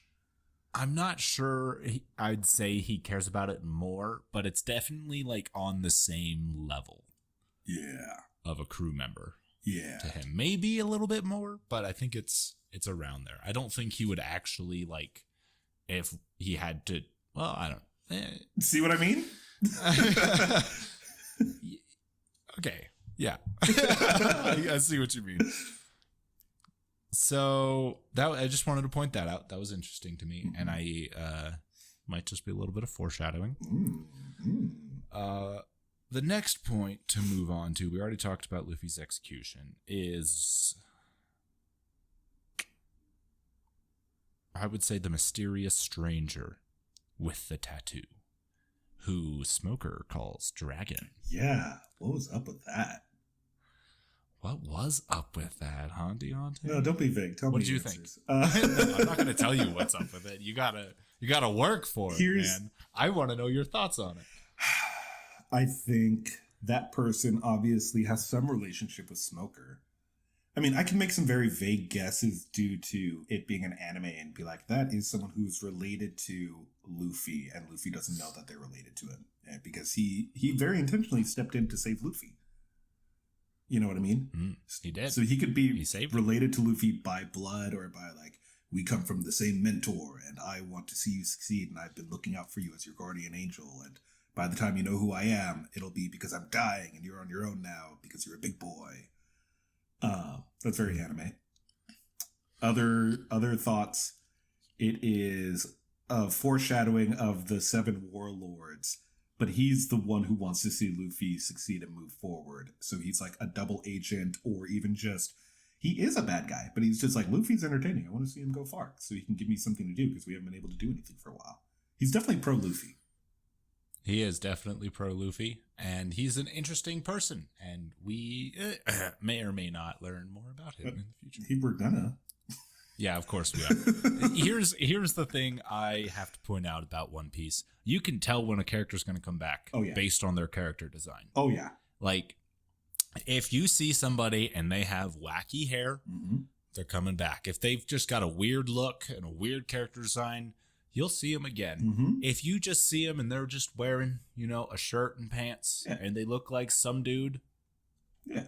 [SPEAKER 1] I'm not sure I'd say he cares about it more, but it's definitely on the same level.
[SPEAKER 2] Yeah.
[SPEAKER 1] Of a crew member.
[SPEAKER 2] Yeah.
[SPEAKER 1] To him. Maybe a little bit more, but I think it's around there. I don't think he would actually if he had to, well, I don't
[SPEAKER 2] See what I mean?
[SPEAKER 1] Okay. Yeah. I see what you mean. So I just wanted to point that out. That was interesting to me, and I might just be a little bit of foreshadowing. The next point to move on to, we already talked about Luffy's execution, is I would say the mysterious stranger with the tattoo, who Smoker calls Dragon.
[SPEAKER 2] Yeah, what was up with that?
[SPEAKER 1] What was up with that, huh, Deonte?
[SPEAKER 2] No, don't be vague. Tell me.
[SPEAKER 1] What did you think? No, I'm not going to tell you what's up with it. You gotta work for it, man. I want to know your thoughts on it.
[SPEAKER 2] I think that person obviously has some relationship with Smoker. I mean, I can make some very vague guesses due to it being an anime and be like, that is someone who's related to Luffy, and Luffy doesn't know that they're related to him, because he very intentionally stepped in to save Luffy. You know what I mean?
[SPEAKER 1] He did.
[SPEAKER 2] So he could be related to Luffy by blood or by we come from the same mentor and I want to see you succeed and I've been looking out for you as your guardian angel, and by the time you know who I am, it'll be because I'm dying and you're on your own now because you're a big boy. That's very anime. Other thoughts. It is a foreshadowing of the 7 warlords, but he's the one who wants to see Luffy succeed and move forward. So he's like a double agent, or even just, he is a bad guy, but he's just like, Luffy's entertaining. I want to see him go far so he can give me something to do because we haven't been able to do anything for a while. He's definitely pro Luffy.
[SPEAKER 1] He is definitely pro Luffy, and he's an interesting person, and we may or may not learn more about him in the future.
[SPEAKER 2] We're gonna.
[SPEAKER 1] Yeah, of course we are. Here's the thing I have to point out about One Piece. You can tell when a character's going to come back based on their character design.
[SPEAKER 2] Oh, yeah.
[SPEAKER 1] If you see somebody and they have wacky hair, they're coming back. If they've just got a weird look and a weird character design, you'll see them again. If you just see them and they're just wearing, a shirt and pants and they look like some dude.
[SPEAKER 2] Yeah.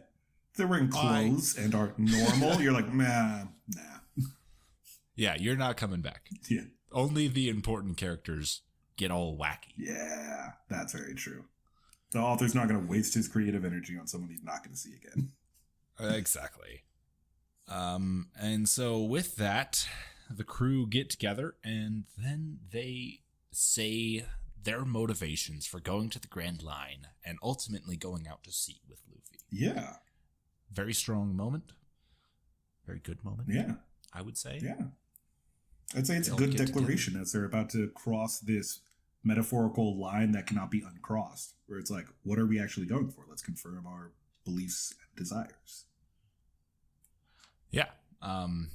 [SPEAKER 2] If they're wearing clothes and are normal, you're like, nah.
[SPEAKER 1] Yeah, you're not coming back.
[SPEAKER 2] Yeah.
[SPEAKER 1] Only the important characters get all wacky.
[SPEAKER 2] Yeah, that's very true. The author's not going to waste his creative energy on someone he's not going to see again.
[SPEAKER 1] Exactly. And so with that, the crew get together and then they say their motivations for going to the Grand Line and ultimately going out to sea with Luffy.
[SPEAKER 2] Yeah.
[SPEAKER 1] Very strong moment. Very good moment.
[SPEAKER 2] Yeah.
[SPEAKER 1] I would say.
[SPEAKER 2] Yeah. I'd say it's a good declaration as they're about to cross this metaphorical line that cannot be uncrossed, where it's like, what are we actually going for? Let's confirm our beliefs and desires.
[SPEAKER 1] Yeah.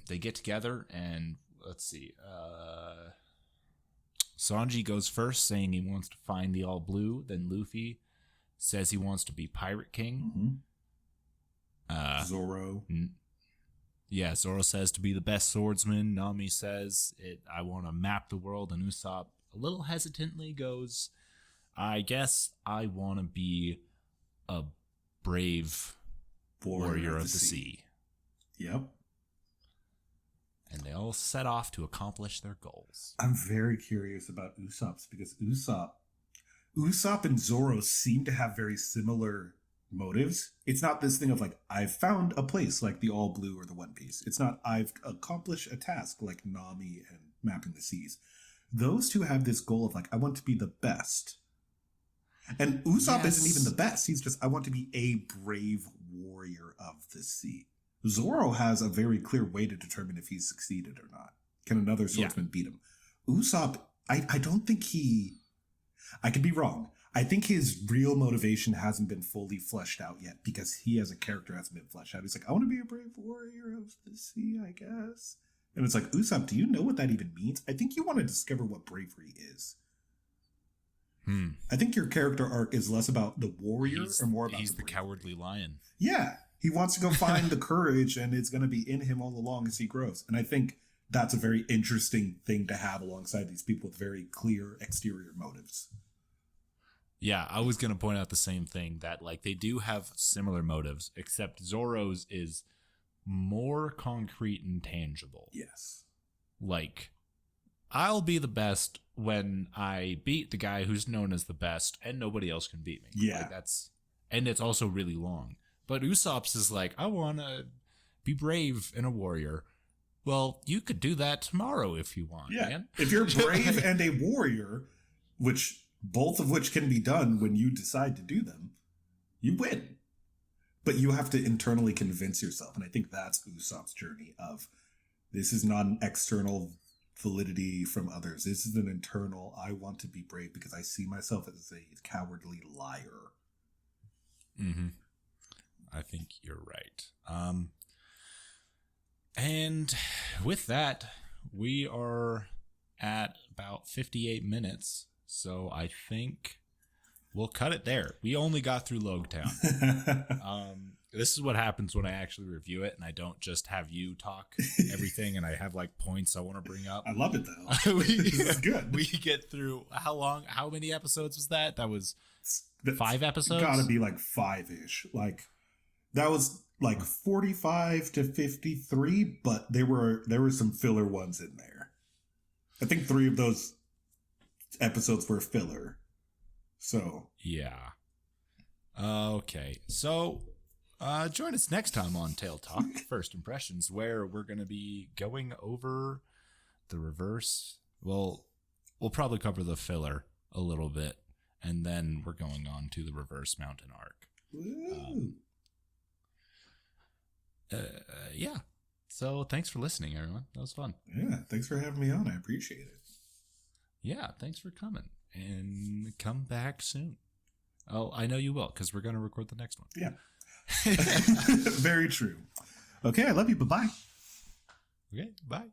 [SPEAKER 1] They get together and let's see. Sanji goes first, saying he wants to find the All Blue. Then Luffy says he wants to be Pirate King.
[SPEAKER 2] Zoro.
[SPEAKER 1] Yeah, Zoro says to be the best swordsman. Nami says, I want to map the world. And Usopp, a little hesitantly, goes, I guess I want to be a brave warrior of the sea.
[SPEAKER 2] Yep.
[SPEAKER 1] And they all set off to accomplish their goals.
[SPEAKER 2] I'm very curious about Usopp's because Usopp and Zoro seem to have very similar motives. It's not this thing of like, I've found a place like the All Blue or the One Piece. It's not, I've accomplished a task like Nami and mapping the seas. Those two have this goal of like, I want to be the best. And Usopp isn't even the best. He's just, I want to be a brave warrior of the sea. Zoro has a very clear way to determine if he's succeeded or not. Can another swordsman beat him? Usopp, I don't think I could be wrong. I think his real motivation hasn't been fully fleshed out yet because he as a character hasn't been fleshed out. He's like, I want to be a brave warrior of the sea, I guess. And it's like, Usopp, do you know what that even means? I think you want to discover what bravery is. I think your character arc is less about the warrior or more about
[SPEAKER 1] the cowardly lion.
[SPEAKER 2] Yeah. He wants to go find the courage, and it's going to be in him all along as he grows. And I think that's a very interesting thing to have alongside these people with very clear exterior motives.
[SPEAKER 1] Yeah, I was going to point out the same thing, that like they do have similar motives, except Zoro's is more concrete and tangible.
[SPEAKER 2] Yes.
[SPEAKER 1] Like, I'll be the best when I beat the guy who's known as the best, and nobody else can beat me.
[SPEAKER 2] Yeah.
[SPEAKER 1] Like and it's also really long. But Usopp's is like, I want to be brave and a warrior. Well, you could do that tomorrow if you want, man.
[SPEAKER 2] If you're brave and a warrior, both of which can be done when you decide to do them, you win. But you have to internally convince yourself. And I think that's Usopp's journey of, this is not an external validity from others. This is an internal, I want to be brave because I see myself as a cowardly liar.
[SPEAKER 1] Mm-hmm. I think you're right. And with that, we are at about 58 minutes. So I think we'll cut it there. We only got through Longtime. This is what happens when I actually review it and I don't just have you talk everything and I have like points I want to bring up.
[SPEAKER 2] I love it though. This is good.
[SPEAKER 1] We get through how many episodes was that? That was 5 episodes?
[SPEAKER 2] Gotta be like 5-ish. Like, that was like 45 to 53, but there were some filler ones in there. I think 3 of those episodes were filler. So
[SPEAKER 1] yeah. Okay. So join us next time on Tail Talk First Impressions, where we're going to be going over the reverse. Well, we'll probably cover the filler a little bit, and then we're going on to the reverse mountain arc. Yeah. So thanks for listening, everyone. That was fun.
[SPEAKER 2] Yeah. Thanks for having me on. I appreciate it.
[SPEAKER 1] Yeah. Thanks for coming, and come back soon. Oh, I know you will, because we're going to record the next one.
[SPEAKER 2] Yeah. Very true. Okay. I love you. Bye-bye.
[SPEAKER 1] Okay. Bye.